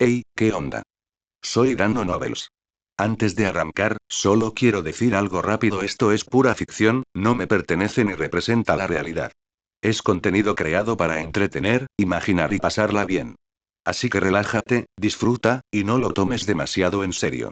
Hey, ¿qué onda? Soy Dano Novels. Antes de arrancar, solo quiero decir algo rápido: esto es pura ficción, no me pertenece ni representa la realidad. Es contenido creado para entretener, imaginar y pasarla bien. Así que relájate, disfruta, y no lo tomes demasiado en serio.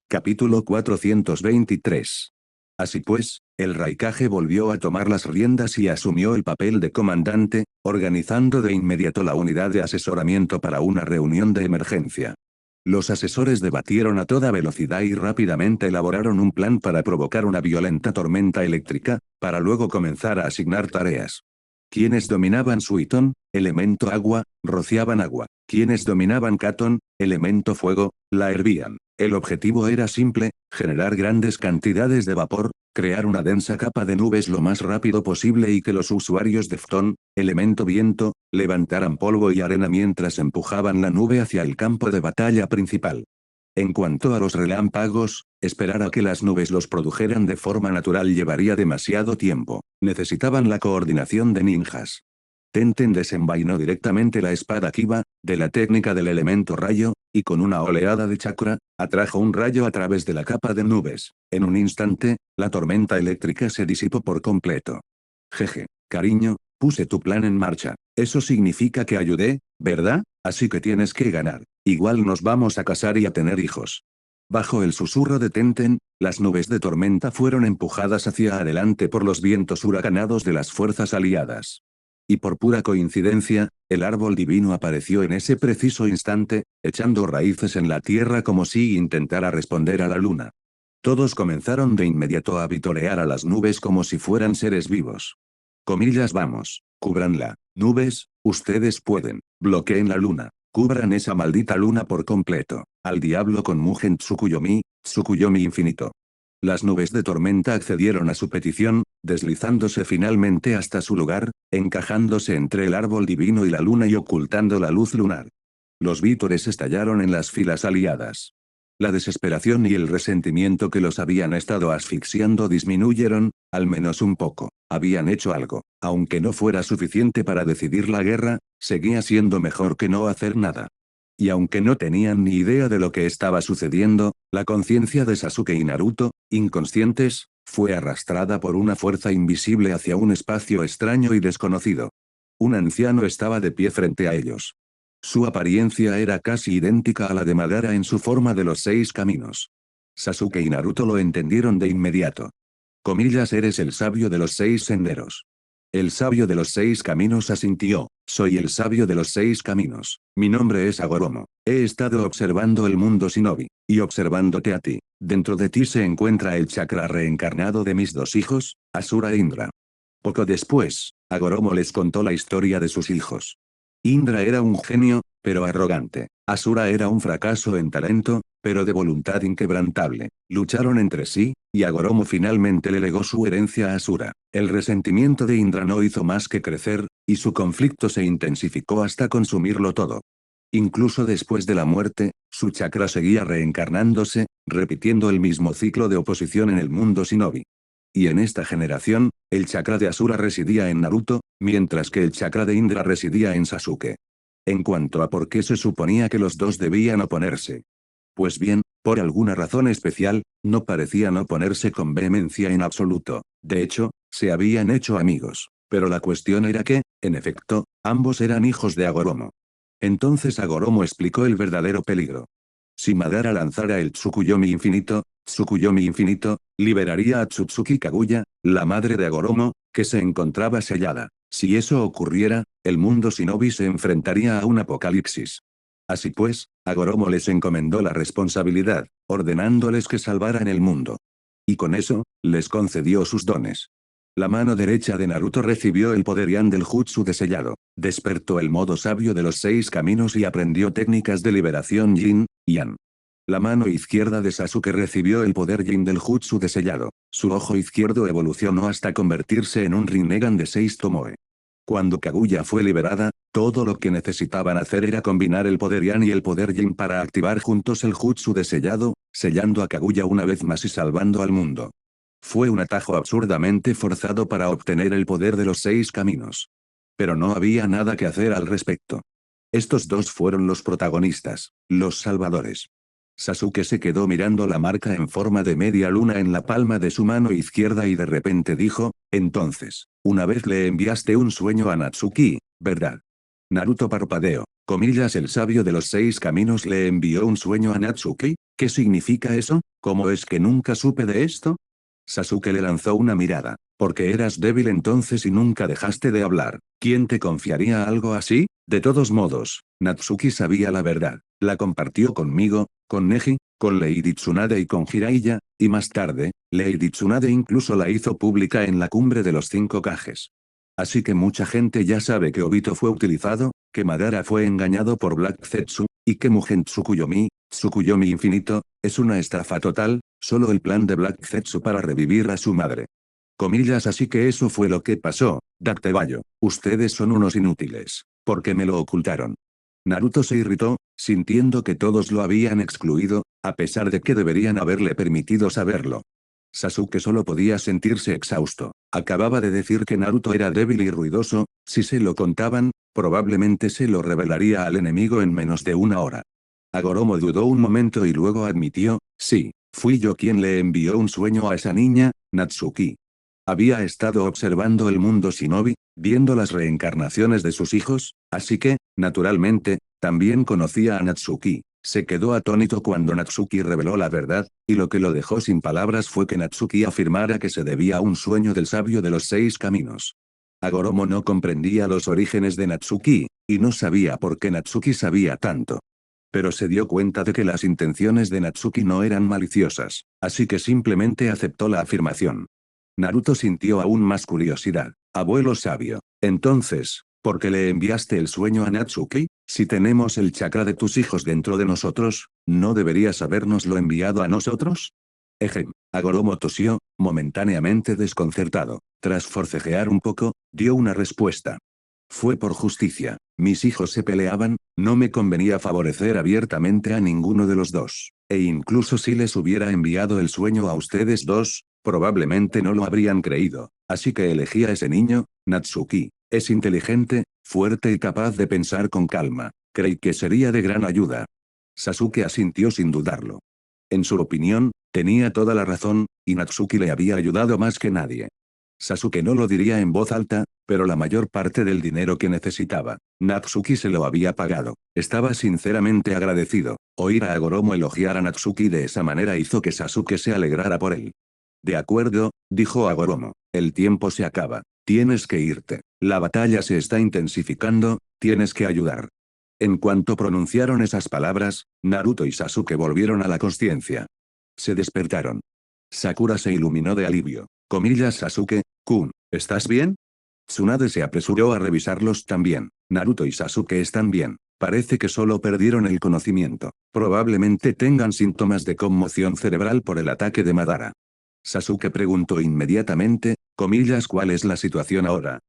Capítulo 423. Así pues, el Raikage volvió a tomar las riendas y asumió el papel de comandante, organizando de inmediato la unidad de asesoramiento para una reunión de emergencia. Los asesores debatieron a toda velocidad y rápidamente elaboraron un plan para provocar una violenta tormenta eléctrica, para luego comenzar a asignar tareas. Quienes dominaban Suiton, elemento agua, rociaban agua. Quienes dominaban Katon, elemento fuego, la hervían. El objetivo era simple: generar grandes cantidades de vapor, crear una densa capa de nubes lo más rápido posible y que los usuarios de Fton, elemento viento, levantaran polvo y arena mientras empujaban la nube hacia el campo de batalla principal. En cuanto a los relámpagos, esperar a que las nubes los produjeran de forma natural llevaría demasiado tiempo. Necesitaban la coordinación de ninjas. Tenten desenvainó directamente la espada Kiba, de la técnica del elemento rayo, y con una oleada de chakra, atrajo un rayo a través de la capa de nubes. En un instante, la tormenta eléctrica se disipó por completo. Jeje, cariño, puse tu plan en marcha. Eso significa que ayudé, ¿verdad? Así que tienes que ganar. Igual nos vamos a casar y a tener hijos. Bajo el susurro de Tenten, las nubes de tormenta fueron empujadas hacia adelante por los vientos huracanados de las fuerzas aliadas. Y por pura coincidencia, el árbol divino apareció en ese preciso instante, echando raíces en la tierra como si intentara responder a la luna. Todos comenzaron de inmediato a vitorear a las nubes como si fueran seres vivos. Comillas, vamos, cúbranla, nubes, ustedes pueden, bloqueen la luna, cubran esa maldita luna por completo, al diablo con Mugen Tsukuyomi, Tsukuyomi infinito. Las nubes de tormenta accedieron a su petición, deslizándose finalmente hasta su lugar, encajándose entre el árbol divino y la luna y ocultando la luz lunar. Los vítores estallaron en las filas aliadas. La desesperación y el resentimiento que los habían estado asfixiando disminuyeron, al menos un poco. Habían hecho algo. Aunque no fuera suficiente para decidir la guerra, seguía siendo mejor que no hacer nada. Y aunque no tenían ni idea de lo que estaba sucediendo, la conciencia de Sasuke y Naruto, inconscientes, fue arrastrada por una fuerza invisible hacia un espacio extraño y desconocido. Un anciano estaba de pie frente a ellos. Su apariencia era casi idéntica a la de Madara en su forma de los 6 caminos. Sasuke y Naruto lo entendieron de inmediato. Comillas, eres el sabio de los 6 senderos. El sabio de los 6 caminos asintió: soy el sabio de los 6 caminos. Mi nombre es Agoromo. He estado observando el mundo shinobi, y observándote a ti. Dentro de ti se encuentra el chakra reencarnado de mis 2 hijos, Asura e Indra. Poco después, Agoromo les contó la historia de sus hijos. Indra era un genio, pero arrogante. Asura era un fracaso en talento, pero de voluntad inquebrantable. Lucharon entre sí, y Agoromo finalmente le legó su herencia a Asura. El resentimiento de Indra no hizo más que crecer, y su conflicto se intensificó hasta consumirlo todo. Incluso después de la muerte, su chakra seguía reencarnándose, repitiendo el mismo ciclo de oposición en el mundo shinobi. Y en esta generación, el chakra de Asura residía en Naruto, mientras que el chakra de Indra residía en Sasuke. En cuanto a por qué se suponía que los dos debían oponerse. Pues bien, por alguna razón especial, no parecían oponerse con vehemencia en absoluto. De hecho, se habían hecho amigos. Pero la cuestión era que, en efecto, ambos eran hijos de Agoromo. Entonces Agoromo explicó el verdadero peligro. Si Madara lanzara el Tsukuyomi infinito, liberaría a Tsutsuki Kaguya, la madre de Agoromo, que se encontraba sellada. Si eso ocurriera, el mundo shinobi se enfrentaría a un apocalipsis. Así pues, Agoromo les encomendó la responsabilidad, ordenándoles que salvaran el mundo. Y con eso, les concedió sus dones. La mano derecha de Naruto recibió el poder Yan del Jutsu de sellado, despertó el modo sabio de los 6 caminos y aprendió técnicas de liberación Yin, Yang. La mano izquierda de Sasuke recibió el poder Yin del Jutsu de sellado. Su ojo izquierdo evolucionó hasta convertirse en un Rinnegan de 6 Tomoe. Cuando Kaguya fue liberada, todo lo que necesitaban hacer era combinar el poder Yan y el poder Yin para activar juntos el Jutsu de sellado, sellando a Kaguya una vez más y salvando al mundo. Fue un atajo absurdamente forzado para obtener el poder de los 6 caminos. Pero no había nada que hacer al respecto. Estos dos fueron los protagonistas, los salvadores. Sasuke se quedó mirando la marca en forma de media luna en la palma de su mano izquierda y de repente dijo, entonces, una vez le enviaste un sueño a Natsuki, ¿verdad? Naruto parpadeó. Comillas, el sabio de los 6 caminos le envió un sueño a Natsuki. ¿Qué significa eso? ¿Cómo es que nunca supe de esto? Sasuke le lanzó una mirada. Porque eras débil entonces y nunca dejaste de hablar. ¿Quién te confiaría algo así? De todos modos, Natsuki sabía la verdad. La compartió conmigo, con Neji, con Lady Tsunade y con Jiraiya, y más tarde, Lady Tsunade incluso la hizo pública en la cumbre de los 5 Kages. Así que mucha gente ya sabe que Obito fue utilizado, que Madara fue engañado por Black Zetsu, y que Mugen Tsukuyomi infinito, es una estafa total, solo el plan de Black Zetsu para revivir a su madre. Comillas, así que eso fue lo que pasó, Dactebayo. Ustedes son unos inútiles. ¿Por qué me lo ocultaron? Naruto se irritó, sintiendo que todos lo habían excluido, a pesar de que deberían haberle permitido saberlo. Sasuke solo podía sentirse exhausto. Acababa de decir que Naruto era débil y ruidoso, si se lo contaban, probablemente se lo revelaría al enemigo en menos de una hora. Agoromo dudó un momento y luego admitió, sí, fui yo quien le envió un sueño a esa niña, Natsuki. Había estado observando el mundo shinobi, viendo las reencarnaciones de sus hijos, así que, naturalmente, también conocía a Natsuki. Se quedó atónito cuando Natsuki reveló la verdad, y lo que lo dejó sin palabras fue que Natsuki afirmara que se debía a un sueño del sabio de los 6 caminos. Agoromo no comprendía los orígenes de Natsuki, y no sabía por qué Natsuki sabía tanto. Pero se dio cuenta de que las intenciones de Natsuki no eran maliciosas, así que simplemente aceptó la afirmación. Naruto sintió aún más curiosidad. Abuelo sabio. Entonces, ¿por qué le enviaste el sueño a Natsuki? Si tenemos el chakra de tus hijos dentro de nosotros, ¿no deberías habérnoslo enviado a nosotros? Ejem. Agoromo tosió, momentáneamente desconcertado. Tras forcejear un poco, dio una respuesta. Fue por justicia. Mis hijos se peleaban, no me convenía favorecer abiertamente a ninguno de los dos. E incluso si les hubiera enviado el sueño a ustedes dos, probablemente no lo habrían creído. Así que elegí a ese niño, Natsuki. Es inteligente, fuerte y capaz de pensar con calma. Creí que sería de gran ayuda. Sasuke asintió sin dudarlo. En su opinión, tenía toda la razón, y Natsuki le había ayudado más que nadie. Sasuke no lo diría en voz alta, pero la mayor parte del dinero que necesitaba, Natsuki se lo había pagado. Estaba sinceramente agradecido. Oír a Agoromo elogiar a Natsuki de esa manera hizo que Sasuke se alegrara por él. De acuerdo, dijo Agoromo. El tiempo se acaba. Tienes que irte. La batalla se está intensificando, tienes que ayudar. En cuanto pronunciaron esas palabras, Naruto y Sasuke volvieron a la consciencia. Se despertaron. Sakura se iluminó de alivio. Comillas, Sasuke-kun, ¿estás bien? Tsunade se apresuró a revisarlos también. Naruto y Sasuke están bien. Parece que solo perdieron el conocimiento. Probablemente tengan síntomas de conmoción cerebral por el ataque de Madara. Sasuke preguntó inmediatamente, comillas, ¿cuál es la situación ahora?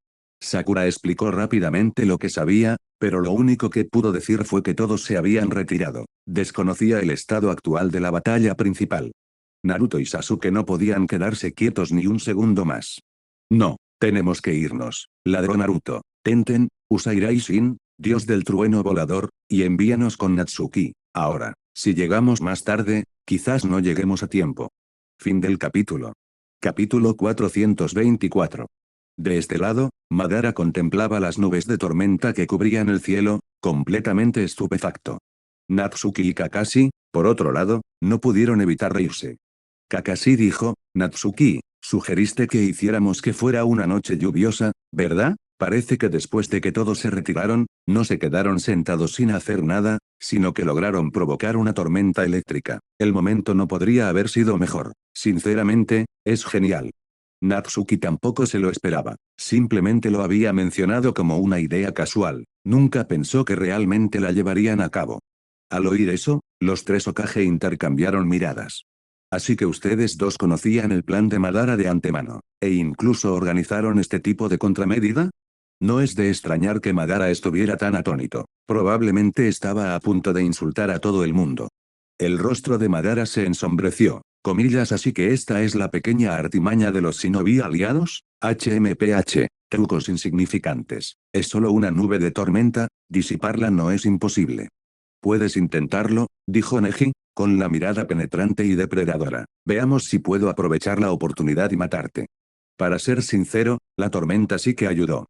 Sakura explicó rápidamente lo que sabía, pero lo único que pudo decir fue que todos se habían retirado. Desconocía el estado actual de la batalla principal. Naruto y Sasuke no podían quedarse quietos ni un segundo más. No, tenemos que irnos. Ladró Naruto. Tenten, usa Irai-Shin, dios del trueno volador, y envíanos con Natsuki. Ahora, si llegamos más tarde, quizás no lleguemos a tiempo. Fin del capítulo. Capítulo 424. De este lado, Madara contemplaba las nubes de tormenta que cubrían el cielo, completamente estupefacto. Natsuki y Kakashi, por otro lado, no pudieron evitar reírse. Kakashi dijo, Natsuki, sugeriste que hiciéramos que fuera una noche lluviosa, ¿verdad? Parece que después de que todos se retiraron, no se quedaron sentados sin hacer nada, sino que lograron provocar una tormenta eléctrica. El momento no podría haber sido mejor. Sinceramente, es genial. Natsuki tampoco se lo esperaba. Simplemente lo había mencionado como una idea casual. Nunca pensó que realmente la llevarían a cabo. Al oír eso, los 3 Hokage intercambiaron miradas. Así que ustedes dos conocían el plan de Madara de antemano, e incluso organizaron este tipo de contramedida. No es de extrañar que Madara estuviera tan atónito. Probablemente estaba a punto de insultar a todo el mundo. El rostro de Madara se ensombreció. Comillas, así que esta es la pequeña artimaña de los shinobi aliados, HMPH. Trucos insignificantes. Es solo una nube de tormenta, disiparla no es imposible. Puedes intentarlo, dijo Neji, con la mirada penetrante y depredadora. Veamos si puedo aprovechar la oportunidad y matarte. Para ser sincero, la tormenta sí que ayudó.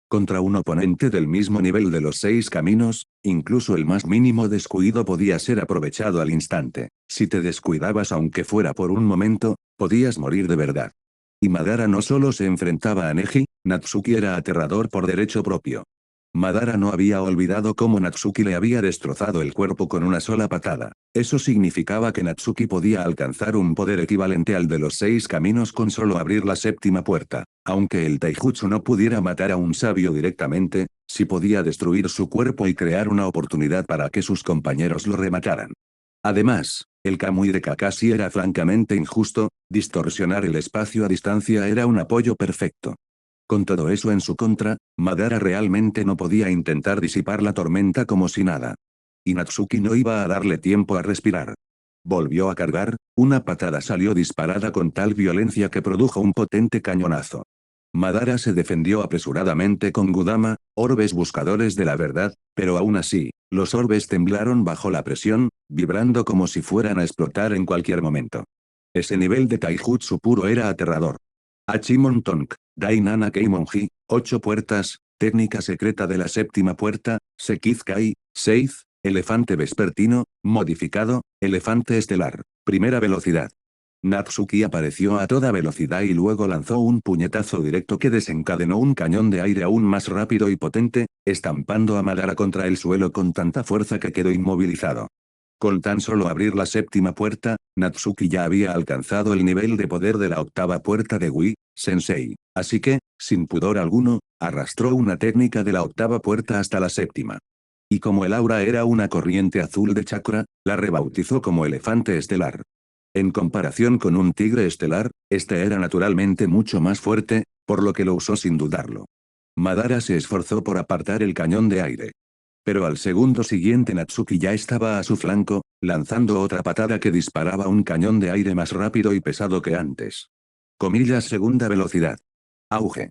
Contra un oponente del mismo nivel de los 6 caminos, incluso el más mínimo descuido podía ser aprovechado al instante. Si te descuidabas aunque fuera por un momento, podías morir de verdad. Y Madara no solo se enfrentaba a Neji, Natsuki era aterrador por derecho propio. Madara no había olvidado cómo Natsuki le había destrozado el cuerpo con una sola patada. Eso significaba que Natsuki podía alcanzar un poder equivalente al de los 6 caminos con solo abrir la séptima puerta. Aunque el taijutsu no pudiera matar a un sabio directamente, sí podía destruir su cuerpo y crear una oportunidad para que sus compañeros lo remataran. Además, el Kamui de Kakashi era francamente injusto, distorsionar el espacio a distancia era un apoyo perfecto. Con todo eso en su contra, Madara realmente no podía intentar disipar la tormenta como si nada. Y Natsuki no iba a darle tiempo a respirar. Volvió a cargar, una patada salió disparada con tal violencia que produjo un potente cañonazo. Madara se defendió apresuradamente con Gudama, orbes buscadores de la verdad, pero aún así, los orbes temblaron bajo la presión, vibrando como si fueran a explotar en cualquier momento. Ese nivel de taijutsu puro era aterrador. Hachimon Tonk, Dainana Keimonji, 8 puertas, técnica secreta de la séptima puerta, Sekizkai, Seith, elefante vespertino, modificado, elefante estelar, primera velocidad. Natsuki apareció a toda velocidad y luego lanzó un puñetazo directo que desencadenó un cañón de aire aún más rápido y potente, estampando a Madara contra el suelo con tanta fuerza que quedó inmovilizado. Con tan solo abrir la séptima puerta, Natsuki ya había alcanzado el nivel de poder de la octava puerta de Wii, Sensei. Así que, sin pudor alguno, arrastró una técnica de la octava puerta hasta la séptima. Y como el aura era una corriente azul de chakra, la rebautizó como elefante estelar. En comparación con un tigre estelar, este era naturalmente mucho más fuerte, por lo que lo usó sin dudarlo. Madara se esforzó por apartar el cañón de aire. Pero al segundo siguiente Natsuki ya estaba a su flanco, lanzando otra patada que disparaba un cañón de aire más rápido y pesado que antes. Comillas segunda velocidad. Auge.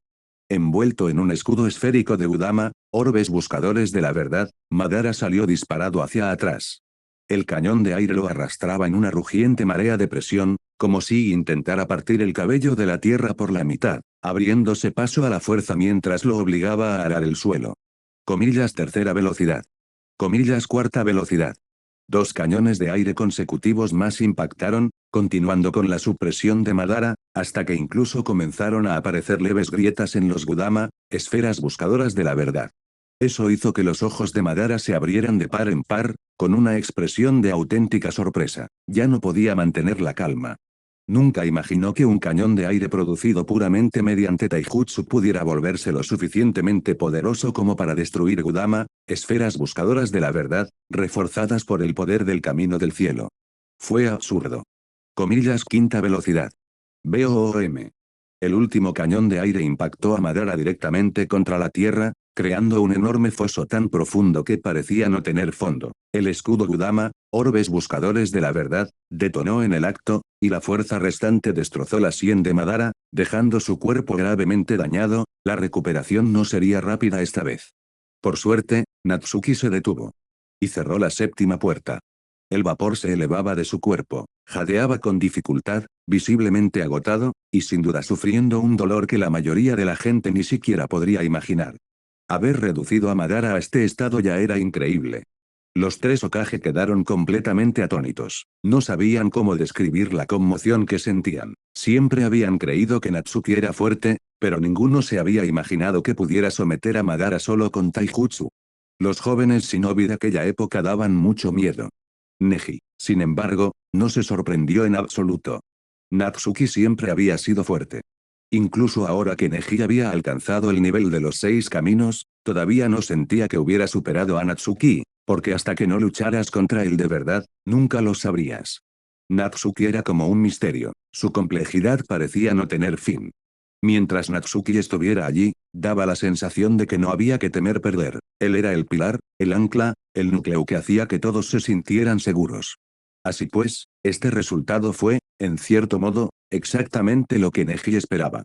Envuelto en un escudo esférico de Udama, orbes buscadores de la verdad, Madara salió disparado hacia atrás. El cañón de aire lo arrastraba en una rugiente marea de presión, como si intentara partir el cabello de la tierra por la mitad, abriéndose paso a la fuerza mientras lo obligaba a arar el suelo. Comillas tercera velocidad. Comillas cuarta velocidad. 2 cañones de aire consecutivos más impactaron, continuando con la supresión de Madara, hasta que incluso comenzaron a aparecer leves grietas en los Gudama, esferas buscadoras de la verdad. Eso hizo que los ojos de Madara se abrieran de par en par, con una expresión de auténtica sorpresa. Ya no podía mantener la calma. Nunca imaginó que un cañón de aire producido puramente mediante taijutsu pudiera volverse lo suficientemente poderoso como para destruir Gudama, esferas buscadoras de la verdad, reforzadas por el poder del camino del cielo. Fue absurdo. Comillas quinta velocidad. BOOM. El último cañón de aire impactó a Madara directamente contra la tierra, creando un enorme foso tan profundo que parecía no tener fondo. El escudo Gudama, orbes buscadores de la verdad, detonó en el acto, y la fuerza restante destrozó la sien de Madara, dejando su cuerpo gravemente dañado. La recuperación no sería rápida esta vez. Por suerte, Natsuki se detuvo. Y cerró la séptima puerta. El vapor se elevaba de su cuerpo, jadeaba con dificultad, visiblemente agotado, y sin duda sufriendo un dolor que la mayoría de la gente ni siquiera podría imaginar. Haber reducido a Madara a este estado ya era increíble. Los 3 Hokage quedaron completamente atónitos. No sabían cómo describir la conmoción que sentían. Siempre habían creído que Natsuki era fuerte, pero ninguno se había imaginado que pudiera someter a Madara solo con taijutsu. Los jóvenes shinobi de aquella época daban mucho miedo. Neji, sin embargo, no se sorprendió en absoluto. Natsuki siempre había sido fuerte. Incluso ahora que Neji había alcanzado el nivel de los 6 caminos, todavía no sentía que hubiera superado a Natsuki, porque hasta que no lucharas contra él de verdad, nunca lo sabrías. Natsuki era como un misterio, su complejidad parecía no tener fin. Mientras Natsuki estuviera allí, daba la sensación de que no había que temer perder. Él era el pilar, el ancla, el núcleo que hacía que todos se sintieran seguros. Así pues, este resultado fue, en cierto modo, exactamente lo que Neji esperaba.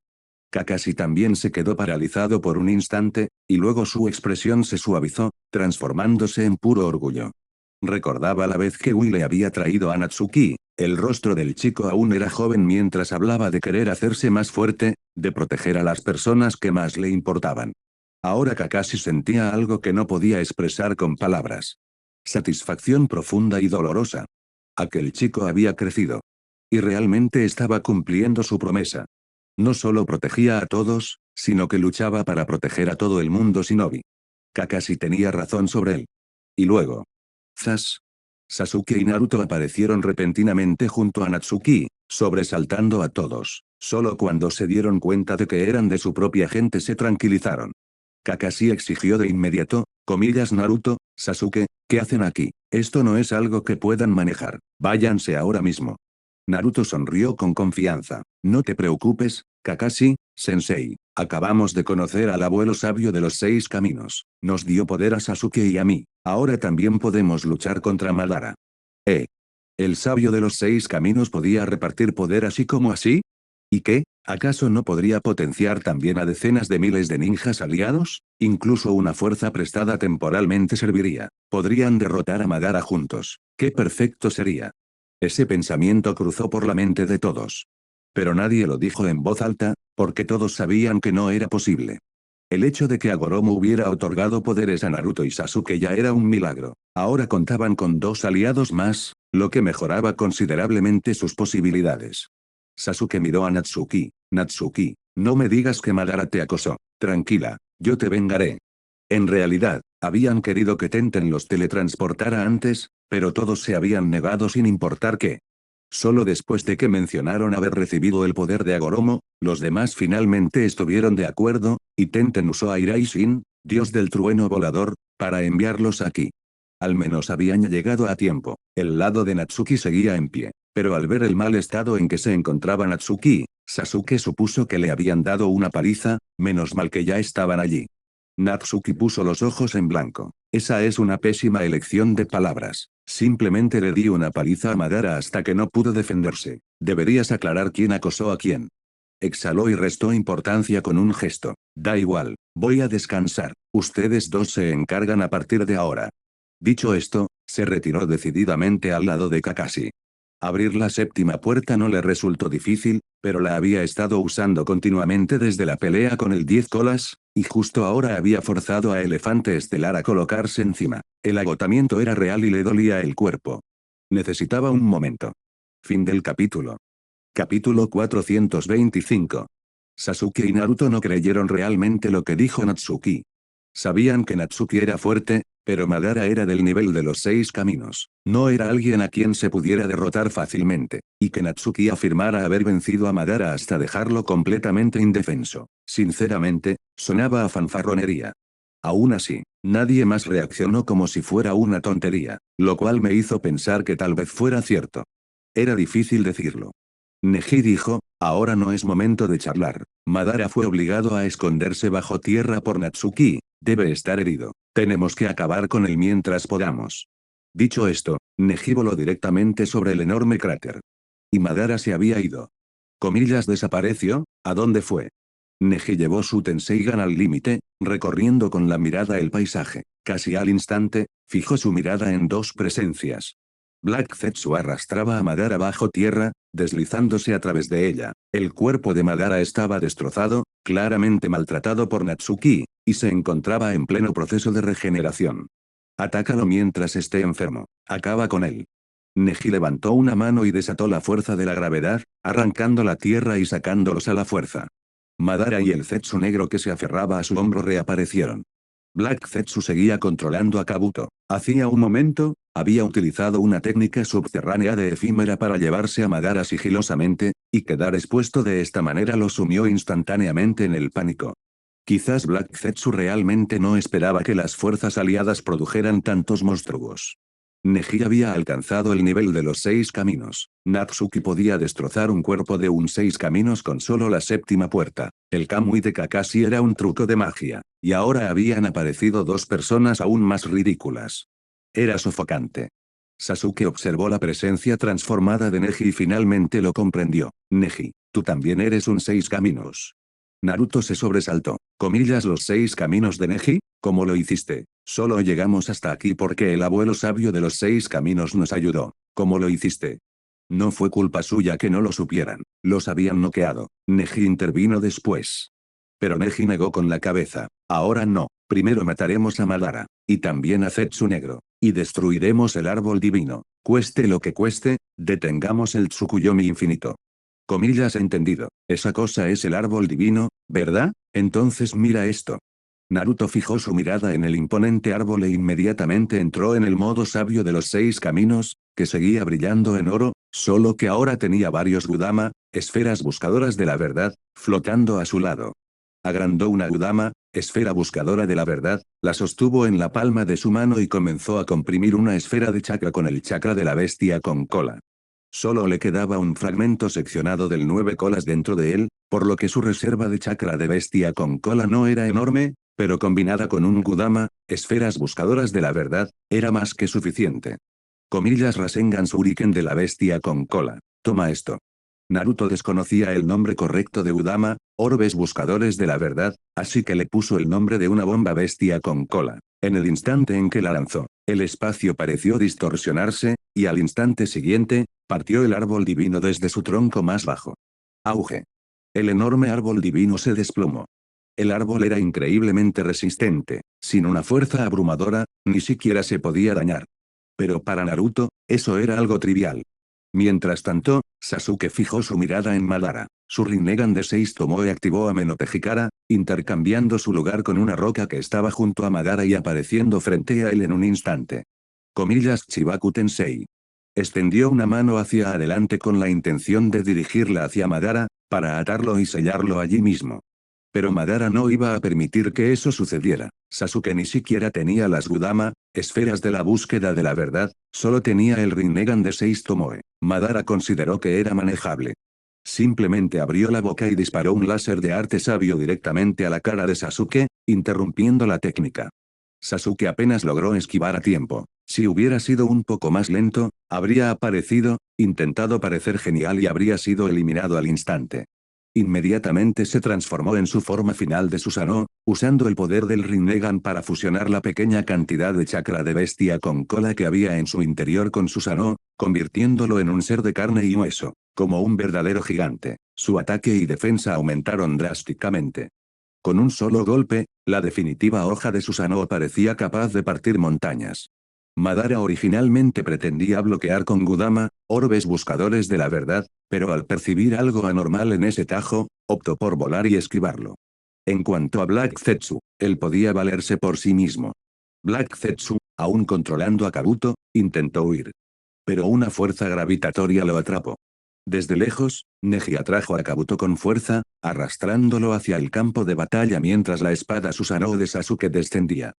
Kakashi también se quedó paralizado por un instante, y luego su expresión se suavizó, transformándose en puro orgullo. Recordaba la vez que Will le había traído a Natsuki. El rostro del chico aún era joven mientras hablaba de querer hacerse más fuerte, de proteger a las personas que más le importaban. Ahora Kakashi sentía algo que no podía expresar con palabras. Satisfacción profunda y dolorosa. Aquel chico había crecido. Y realmente estaba cumpliendo su promesa. No solo protegía a todos, sino que luchaba para proteger a todo el mundo Shinobi. Kakashi tenía razón sobre él. Y luego. Zas. Sasuke y Naruto aparecieron repentinamente junto a Natsuki, sobresaltando a todos. Solo cuando se dieron cuenta de que eran de su propia gente se tranquilizaron. Kakashi exigió de inmediato, comillas Naruto, Sasuke, ¿qué hacen aquí? Esto no es algo que puedan manejar. Váyanse ahora mismo. Naruto sonrió con confianza. No te preocupes, Kakashi, sensei. Acabamos de conocer al abuelo sabio de los 6 caminos. Nos dio poder a Sasuke y a mí. Ahora también podemos luchar contra Madara. ¿Eh? ¿El sabio de los 6 caminos podía repartir poder así como así? ¿Y qué? ¿Acaso no podría potenciar también a decenas de miles de ninjas aliados? Incluso una fuerza prestada temporalmente serviría. Podrían derrotar a Madara juntos. ¡Qué perfecto sería! Ese pensamiento cruzó por la mente de todos. Pero nadie lo dijo en voz alta, porque todos sabían que no era posible. El hecho de que Agoromo hubiera otorgado poderes a Naruto y Sasuke ya era un milagro. Ahora contaban con 2 aliados más, lo que mejoraba considerablemente sus posibilidades. Sasuke miró a Natsuki. Natsuki, no me digas que Madara te acosó. Tranquila, yo te vengaré. En realidad, habían querido que Tenten los teletransportara antes, pero todos se habían negado sin importar qué. Solo después de que mencionaron haber recibido el poder de Agoromo, los demás finalmente estuvieron de acuerdo, y Tenten usó a Iraishin, dios del trueno volador, para enviarlos aquí. Al menos habían llegado a tiempo. El lado de Natsuki seguía en pie. Pero al ver el mal estado en que se encontraba Natsuki, Sasuke supuso que le habían dado una paliza, menos mal que ya estaban allí. Natsuki puso los ojos en blanco. Esa es una pésima elección de palabras. Simplemente le di una paliza a Madara hasta que no pudo defenderse. Deberías aclarar quién acosó a quién. Exhaló y restó importancia con un gesto. Da igual, voy a descansar. Ustedes dos se encargan a partir de ahora. Dicho esto, se retiró decididamente al lado de Kakashi. Abrir la 7ª puerta no le resultó difícil, pero la había estado usando continuamente desde la pelea con el 10 colas, y justo ahora había forzado a Elefante Estelar a colocarse encima. El agotamiento era real y le dolía el cuerpo. Necesitaba un momento. Fin del capítulo. Capítulo 425. Sasuke y Naruto no creyeron realmente lo que dijo Natsuki. Sabían que Natsuki era fuerte, pero Madara era del nivel de los 6 caminos. No era alguien a quien se pudiera derrotar fácilmente, y que Natsuki afirmara haber vencido a Madara hasta dejarlo completamente indefenso. Sinceramente, sonaba a fanfarronería. Aún así, nadie más reaccionó como si fuera una tontería, lo cual me hizo pensar que tal vez fuera cierto. Era difícil decirlo. Neji dijo, ahora no es momento de charlar. Madara fue obligado a esconderse bajo tierra por Natsuki, debe estar herido. Tenemos que acabar con él mientras podamos. Dicho esto, Neji voló directamente sobre el enorme cráter. Y Madara se había ido. Comillas desapareció, ¿a dónde fue? Neji llevó su Tenseigan al límite, recorriendo con la mirada el paisaje. Casi al instante, fijó su mirada en dos presencias. Black Zetsu arrastraba a Madara bajo tierra, deslizándose a través de ella. El cuerpo de Madara estaba destrozado, claramente maltratado por Natsuki, y se encontraba en pleno proceso de regeneración. Atácalo mientras esté enfermo. Acaba con él. Neji levantó una mano y desató la fuerza de la gravedad, arrancando la tierra y sacándolos a la fuerza. Madara y el Zetsu negro que se aferraba a su hombro reaparecieron. Black Zetsu seguía controlando a Kabuto. Hacía un momento, había utilizado una técnica subterránea de efímera para llevarse a Madara sigilosamente, y quedar expuesto de esta manera lo sumió instantáneamente en el pánico. Quizás Black Zetsu realmente no esperaba que las fuerzas aliadas produjeran tantos monstruos. Neji había alcanzado el nivel de los 6 caminos. Natsuki podía destrozar un cuerpo de un 6 caminos con solo la 7ª puerta. El Kamui de Kakashi era un truco de magia. Y ahora habían aparecido dos personas aún más ridículas. Era sofocante. Sasuke observó la presencia transformada de Neji y finalmente lo comprendió. Neji, tú también eres un 6 caminos. Naruto se sobresaltó. Comillas, los 6 caminos de Neji, ¿cómo lo hiciste? Solo llegamos hasta aquí porque el abuelo sabio de los 6 caminos nos ayudó. ¿Cómo lo hiciste? No fue culpa suya que no lo supieran. Los habían noqueado. Neji intervino después. Pero Neji negó con la cabeza. Ahora no. Primero mataremos a Madara. Y también a Zetsu Negro. Y destruiremos el árbol divino. Cueste lo que cueste, detengamos el Tsukuyomi infinito. Comillas, entendido. Esa cosa es el árbol divino, ¿verdad? Entonces mira esto. Naruto fijó su mirada en el imponente árbol e inmediatamente entró en el modo sabio de los 6 caminos, que seguía brillando en oro, solo que ahora tenía varios Gudama, esferas buscadoras de la verdad, flotando a su lado. Agrandó una Gudama, esfera buscadora de la verdad, la sostuvo en la palma de su mano y comenzó a comprimir una esfera de chakra con el chakra de la bestia con cola. Solo le quedaba un fragmento seccionado del 9 colas dentro de él, por lo que su reserva de chakra de bestia con cola no era enorme, pero combinada con un Gudama, esferas buscadoras de la verdad, era más que suficiente. Comillas, Rasengan Shuriken de la bestia con cola. Toma esto. Naruto desconocía el nombre correcto de Gudama, orbes buscadores de la verdad, así que le puso el nombre de una bomba bestia con cola. En el instante en que la lanzó, el espacio pareció distorsionarse, y al instante siguiente, partió el árbol divino desde su tronco más bajo. Auge. El enorme árbol divino se desplomó. El árbol era increíblemente resistente, sin una fuerza abrumadora, ni siquiera se podía dañar. Pero para Naruto, eso era algo trivial. Mientras tanto, Sasuke fijó su mirada en Madara. Su Rinnegan de 6 tomó y activó a Menote Hikara, intercambiando su lugar con una roca que estaba junto a Madara y apareciendo frente a él en un instante. Comillas, Chibaku Tensei. Extendió una mano hacia adelante con la intención de dirigirla hacia Madara, para atarlo y sellarlo allí mismo. Pero Madara no iba a permitir que eso sucediera. Sasuke ni siquiera tenía las Gudama, esferas de la búsqueda de la verdad, solo tenía el Rinnegan de 6 Tomoe. Madara consideró que era manejable. Simplemente abrió la boca y disparó un láser de arte sabio directamente a la cara de Sasuke, interrumpiendo la técnica. Sasuke apenas logró esquivar a tiempo. Si hubiera sido un poco más lento, habría aparecido, intentado parecer genial y habría sido eliminado al instante. Inmediatamente se transformó en su forma final de Susanoo, usando el poder del Rinnegan para fusionar la pequeña cantidad de chakra de bestia con cola que había en su interior con Susanoo, convirtiéndolo en un ser de carne y hueso, como un verdadero gigante. Su ataque y defensa aumentaron drásticamente. Con un solo golpe, la definitiva hoja de Susanoo parecía capaz de partir montañas. Madara originalmente pretendía bloquear con Gudama, orbes buscadores de la verdad, pero al percibir algo anormal en ese tajo, optó por volar y esquivarlo. En cuanto a Black Zetsu, él podía valerse por sí mismo. Black Zetsu, aún controlando a Kabuto, intentó huir. Pero una fuerza gravitatoria lo atrapó. Desde lejos, Neji atrajo a Kabuto con fuerza, arrastrándolo hacia el campo de batalla mientras la espada Susanoo de Sasuke descendía.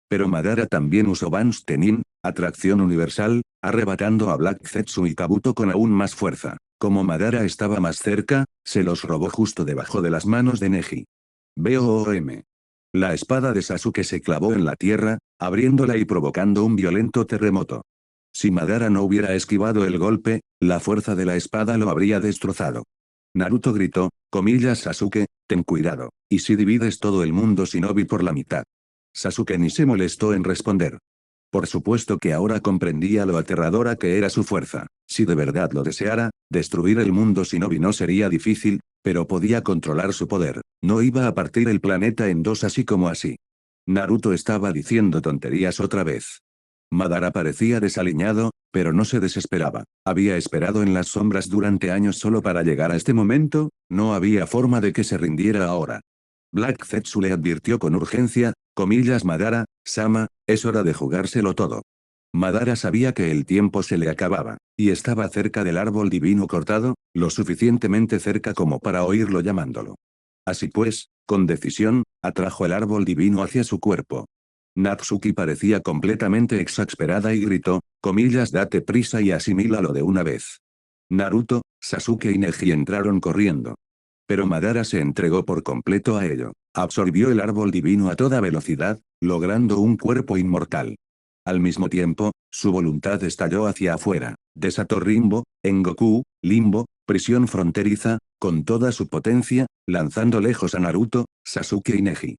Pero Madara también usó Bans Tenin, atracción universal, arrebatando a Black Zetsu y Kabuto con aún más fuerza. Como Madara estaba más cerca, se los robó justo debajo de las manos de Neji. BOOM. La espada de Sasuke se clavó en la tierra, abriéndola y provocando un violento terremoto. Si Madara no hubiera esquivado el golpe, la fuerza de la espada lo habría destrozado. Naruto gritó, comillas, Sasuke, ten cuidado, y si divides todo el mundo Shinobi por la mitad. Sasuke ni se molestó en responder. Por supuesto que ahora comprendía lo aterradora que era su fuerza. Si de verdad lo deseara, destruir el mundo Shinobi no sería difícil, pero podía controlar su poder. No iba a partir el planeta en dos así como así. Naruto estaba diciendo tonterías otra vez. Madara parecía desaliñado, pero no se desesperaba. Había esperado en las sombras durante años solo para llegar a este momento, no había forma de que se rindiera ahora. Black Zetsu le advirtió con urgencia, comillas, Madara, Sama, es hora de jugárselo todo. Madara sabía que el tiempo se le acababa, y estaba cerca del árbol divino cortado, lo suficientemente cerca como para oírlo llamándolo. Así pues, con decisión, atrajo el árbol divino hacia su cuerpo. Natsuki parecía completamente exasperada y gritó, comillas, date prisa y asimílalo de una vez. Naruto, Sasuke y Neji entraron corriendo. Pero Madara se entregó por completo a ello. Absorbió el árbol divino a toda velocidad, logrando un cuerpo inmortal. Al mismo tiempo, su voluntad estalló hacia afuera. Desató Rimbo, Engoku, Limbo, Prisión fronteriza, con toda su potencia, lanzando lejos a Naruto, Sasuke y Neji.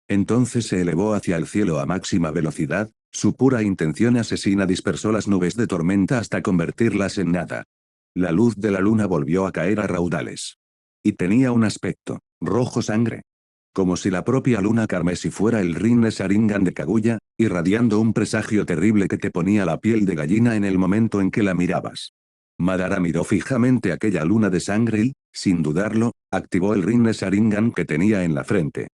Entonces se elevó hacia el cielo a máxima velocidad, su pura intención asesina dispersó las nubes de tormenta hasta convertirlas en nada. La luz de la luna volvió a caer a raudales. Y tenía un aspecto, rojo sangre. Como si la propia luna carmesí fuera el Rinne Sharingan de Kaguya, irradiando un presagio terrible que te ponía la piel de gallina en el momento en que la mirabas. Madara miró fijamente aquella luna de sangre y, sin dudarlo, activó el Rinne Sharingan que tenía en la frente.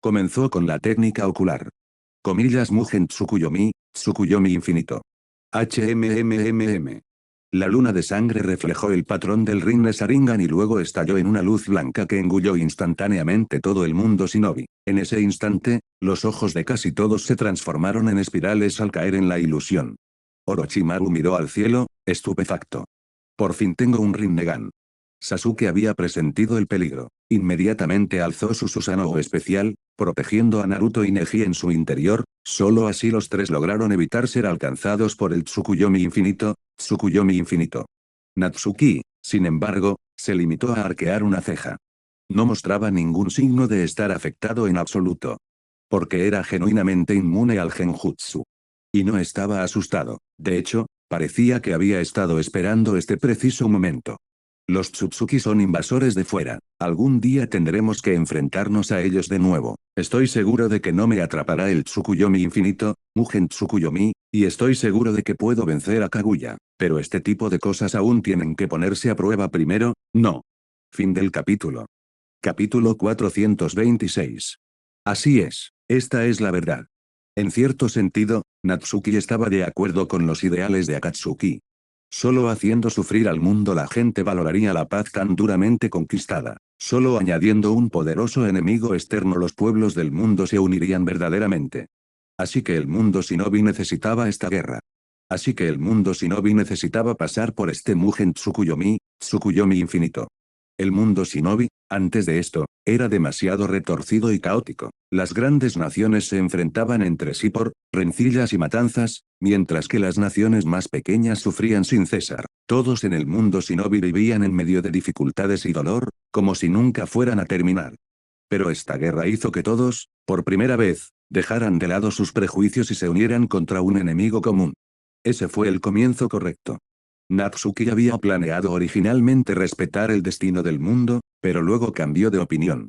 Comenzó con la técnica ocular. Comillas Mugen Tsukuyomi infinito. HMMMM. La luna de sangre reflejó el patrón del Rinne Sharingan y luego estalló en una luz blanca que engulló instantáneamente todo el mundo shinobi. En ese instante, los ojos de casi todos se transformaron en espirales al caer en la ilusión. Orochimaru miró al cielo, estupefacto. Por fin tengo un Rinnegan. Sasuke había presentido el peligro. Inmediatamente alzó su Susanoo especial, protegiendo a Naruto y Neji en su interior, solo así los tres lograron evitar ser alcanzados por el Tsukuyomi infinito. Natsuki, sin embargo, se limitó a arquear una ceja. No mostraba ningún signo de estar afectado en absoluto. Porque era genuinamente inmune al genjutsu. Y no estaba asustado, de hecho, parecía que había estado esperando este preciso momento. Los Tsutsuki son invasores de fuera, algún día tendremos que enfrentarnos a ellos de nuevo. Estoy seguro de que no me atrapará el Tsukuyomi infinito, Mugen Tsukuyomi, y estoy seguro de que puedo vencer a Kaguya, pero este tipo de cosas aún tienen que ponerse a prueba primero, ¿no? Fin del capítulo. Capítulo 426. Así es, esta es la verdad. En cierto sentido, Natsuki estaba de acuerdo con los ideales de Akatsuki. Solo haciendo sufrir al mundo la gente valoraría la paz tan duramente conquistada. Solo añadiendo un poderoso enemigo externo los pueblos del mundo se unirían verdaderamente. Así que el mundo shinobi necesitaba esta guerra. Así que el mundo shinobi necesitaba pasar por este Mugen Tsukuyomi infinito. El mundo shinobi, antes de esto, era demasiado retorcido y caótico. Las grandes naciones se enfrentaban entre sí por rencillas y matanzas, mientras que las naciones más pequeñas sufrían sin cesar. Todos en el mundo shinobi vivían en medio de dificultades y dolor, como si nunca fueran a terminar. Pero esta guerra hizo que todos, por primera vez, dejaran de lado sus prejuicios y se unieran contra un enemigo común. Ese fue el comienzo correcto. Natsuki había planeado originalmente respetar el destino del mundo, pero luego cambió de opinión.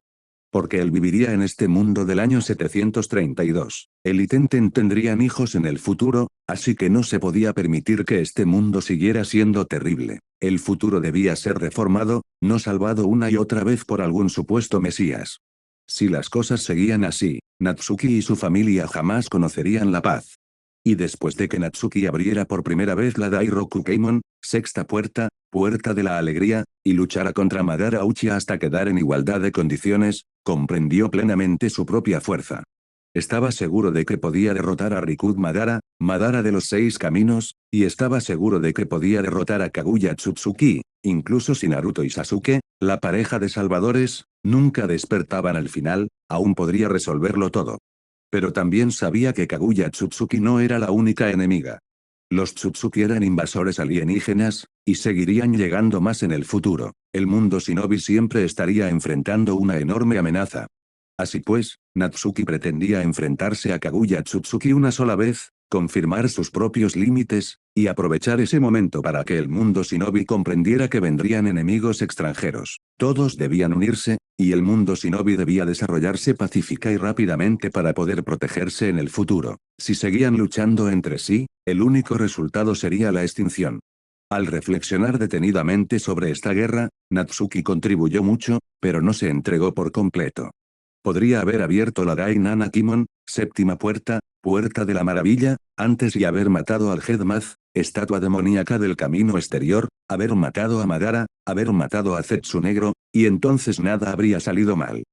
Porque él viviría en este mundo del año 732. Él y Tenten tendrían hijos en el futuro, así que no se podía permitir que este mundo siguiera siendo terrible. El futuro debía ser reformado, no salvado una y otra vez por algún supuesto mesías. Si las cosas seguían así, Natsuki y su familia jamás conocerían la paz. Y después de que Natsuki abriera por primera vez la Dairoku Keimon, sexta puerta, puerta de la alegría, y luchara contra Madara Uchiha hasta quedar en igualdad de condiciones, comprendió plenamente su propia fuerza. Estaba seguro de que podía derrotar a Rikud Madara, Madara de los 6 caminos, y estaba seguro de que podía derrotar a Kaguya Tsutsuki, incluso si Naruto y Sasuke, la pareja de salvadores, nunca despertaban al final, aún podría resolverlo todo. Pero también sabía que Kaguya Tsutsuki no era la única enemiga. Los Tsutsuki eran invasores alienígenas, y seguirían llegando más en el futuro. El mundo shinobi siempre estaría enfrentando una enorme amenaza. Así pues, Natsuki pretendía enfrentarse a Kaguya Tsutsuki una sola vez, confirmar sus propios límites, y aprovechar ese momento para que el mundo shinobi comprendiera que vendrían enemigos extranjeros. Todos debían unirse, y el mundo shinobi debía desarrollarse pacífica y rápidamente para poder protegerse en el futuro. Si seguían luchando entre sí, el único resultado sería la extinción. Al reflexionar detenidamente sobre esta guerra, Natsuki contribuyó mucho, pero no se entregó por completo. Podría haber abierto la Dai Nana Kimon, séptima puerta, puerta de la maravilla, antes y haber matado al Headmath, estatua demoníaca del camino exterior, haber matado a Madara, haber matado a Zetsu Negro, y entonces nada habría salido mal.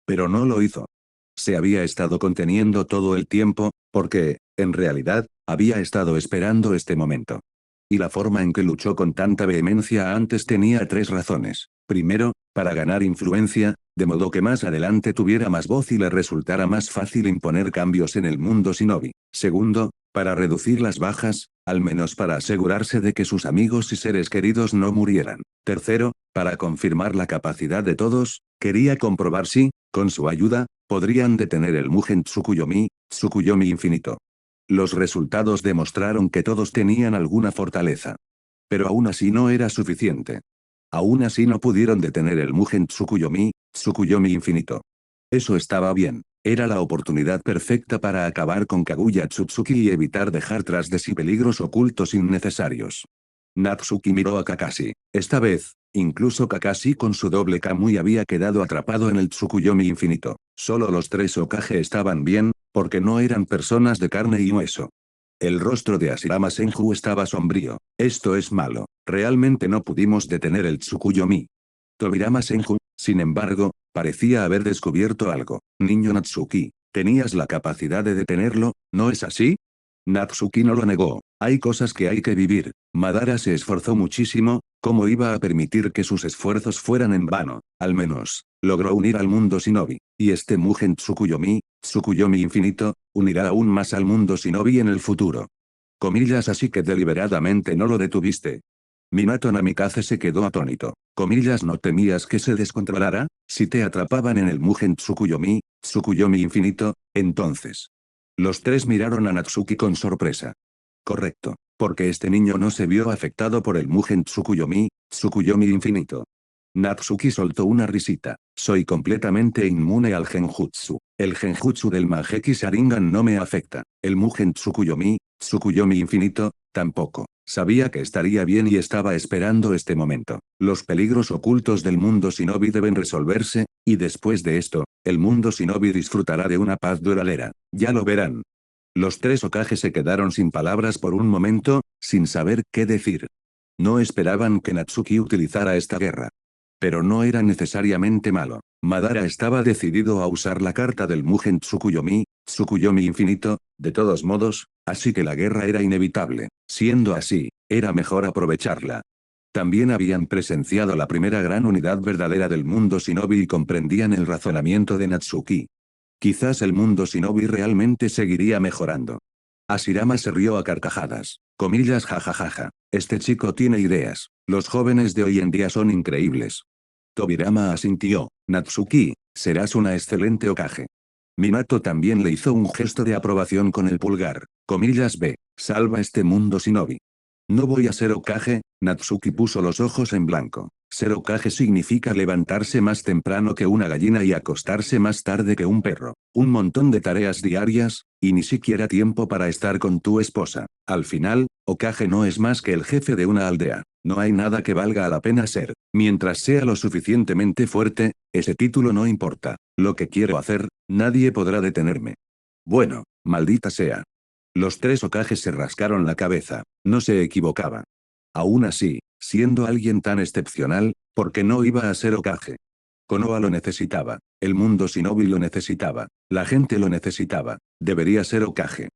Pero no lo hizo. Se había estado conteniendo todo el tiempo, porque, en realidad, había estado esperando este momento. Y la forma en que luchó con tanta vehemencia antes tenía 3 razones. Primero, para ganar influencia, de modo que más adelante tuviera más voz y le resultara más fácil imponer cambios en el mundo shinobi. Segundo, para reducir las bajas, al menos para asegurarse de que sus amigos y seres queridos no murieran. Tercero, para confirmar la capacidad de todos, quería comprobar si, con su ayuda, podrían detener el Mugen Tsukuyomi infinito. Los resultados demostraron que todos tenían alguna fortaleza. Pero aún así no era suficiente. Aún así no pudieron detener el Mugen Tsukuyomi infinito. Eso estaba bien. Era la oportunidad perfecta para acabar con Kaguya Tsutsuki y evitar dejar tras de sí peligros ocultos innecesarios. Natsuki miró a Kakashi. Esta vez, incluso Kakashi con su doble Kamui había quedado atrapado en el Tsukuyomi infinito. Solo los tres Hokage estaban bien, porque no eran personas de carne y hueso. El rostro de Hashirama Senju estaba sombrío. Esto es malo. Realmente no pudimos detener el Tsukuyomi. Tobirama Senju, sin embargo, parecía haber descubierto algo. Niño Natsuki, tenías la capacidad de detenerlo, ¿no es así? Natsuki no lo negó. Hay cosas que hay que vivir. Madara se esforzó muchísimo, ¿cómo iba a permitir que sus esfuerzos fueran en vano? Al menos, logró unir al mundo shinobi. Y este Mugen Tsukuyomi infinito, unirá aún más al mundo shinobi en el futuro. Comillas, así que deliberadamente no lo detuviste. Minato Namikaze se quedó atónito. Comillas, ¿no temías que se descontrolara? Si te atrapaban en el Mugen Tsukuyomi infinito, entonces. Los tres miraron a Natsuki con sorpresa. Correcto, porque este niño no se vio afectado por el Mugen Tsukuyomi infinito. Natsuki soltó una risita. Soy completamente inmune al genjutsu. El genjutsu del Mangekyou Sharingan no me afecta. El Mugen Tsukuyomi infinito, tampoco. Sabía que estaría bien y estaba esperando este momento. Los peligros ocultos del mundo shinobi deben resolverse, y después de esto, el mundo shinobi disfrutará de una paz duradera. Ya lo verán. Los tres Hokage se quedaron sin palabras por un momento, sin saber qué decir. No esperaban que Natsuki utilizara esta guerra. Pero no era necesariamente malo. Madara estaba decidido a usar la carta del Mugen Tsukuyomi infinito, de todos modos, así que la guerra era inevitable. Siendo así, era mejor aprovecharla. También habían presenciado la primera gran unidad verdadera del mundo shinobi y comprendían el razonamiento de Natsuki. Quizás el mundo shinobi realmente seguiría mejorando. Hashirama se rió a carcajadas. Comillas, jajajaja. Este chico tiene ideas. Los jóvenes de hoy en día son increíbles. Tobirama asintió. Natsuki, serás una excelente Hokage. Minato también le hizo un gesto de aprobación con el pulgar. Comillas, B. Salva este mundo shinobi. No voy a ser Hokage. Natsuki puso los ojos en blanco. Ser Hokage significa levantarse más temprano que una gallina y acostarse más tarde que un perro. Un montón de tareas diarias, y ni siquiera tiempo para estar con tu esposa. Al final, Hokage no es más que el jefe de una aldea. No hay nada que valga la pena ser. Mientras sea lo suficientemente fuerte, ese título no importa. Lo que quiero hacer, nadie podrá detenerme. Bueno, maldita sea. Los tres Hokages se rascaron la cabeza. No se equivocaba. Aún así, siendo alguien tan excepcional, ¿por qué no iba a ser Hokage? Konoha lo necesitaba. El mundo shinobi lo necesitaba. La gente lo necesitaba. Debería ser Hokage.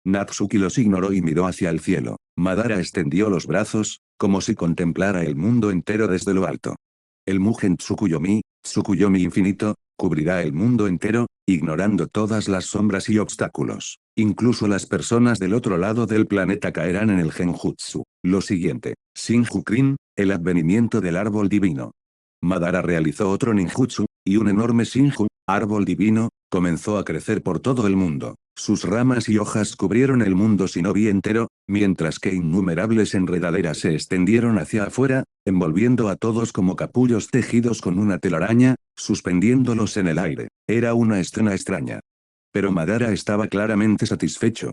Natsuki los ignoró y miró hacia el cielo. Madara extendió los brazos, como si contemplara el mundo entero desde lo alto. El Mugen Tsukuyomi infinito, cubrirá el mundo entero, ignorando todas las sombras y obstáculos. Incluso las personas del otro lado del planeta caerán en el genjutsu. Lo siguiente. Shinjukin, el advenimiento del árbol divino. Madara realizó otro ninjutsu, y un enorme Shinju, árbol divino, comenzó a crecer por todo el mundo. Sus ramas y hojas cubrieron el mundo shinobi entero, mientras que innumerables enredaderas se extendieron hacia afuera, envolviendo a todos como capullos tejidos con una telaraña, suspendiéndolos en el aire. Era una escena extraña. Pero Madara estaba claramente satisfecho.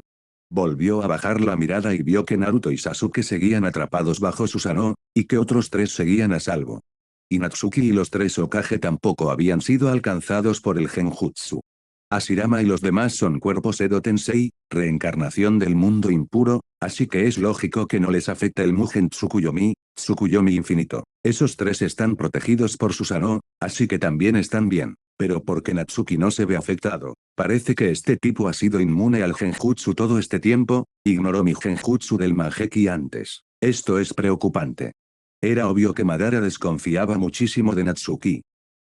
Volvió a bajar la mirada y vio que Naruto y Sasuke seguían atrapados bajo Susanoo, y que otros tres seguían a salvo. Y Natsuki y los tres Hokage tampoco habían sido alcanzados por el genjutsu. Hashirama y los demás son cuerpos Edo Tensei, reencarnación del mundo impuro, así que es lógico que no les afecte el Mugen Tsukuyomi infinito. Esos tres están protegidos por Susanoo, así que también están bien. Pero porque Natsuki no se ve afectado, parece que este tipo ha sido inmune al genjutsu todo este tiempo, ignoró mi genjutsu del Mangekyou antes. Esto es preocupante. Era obvio que Madara desconfiaba muchísimo de Natsuki.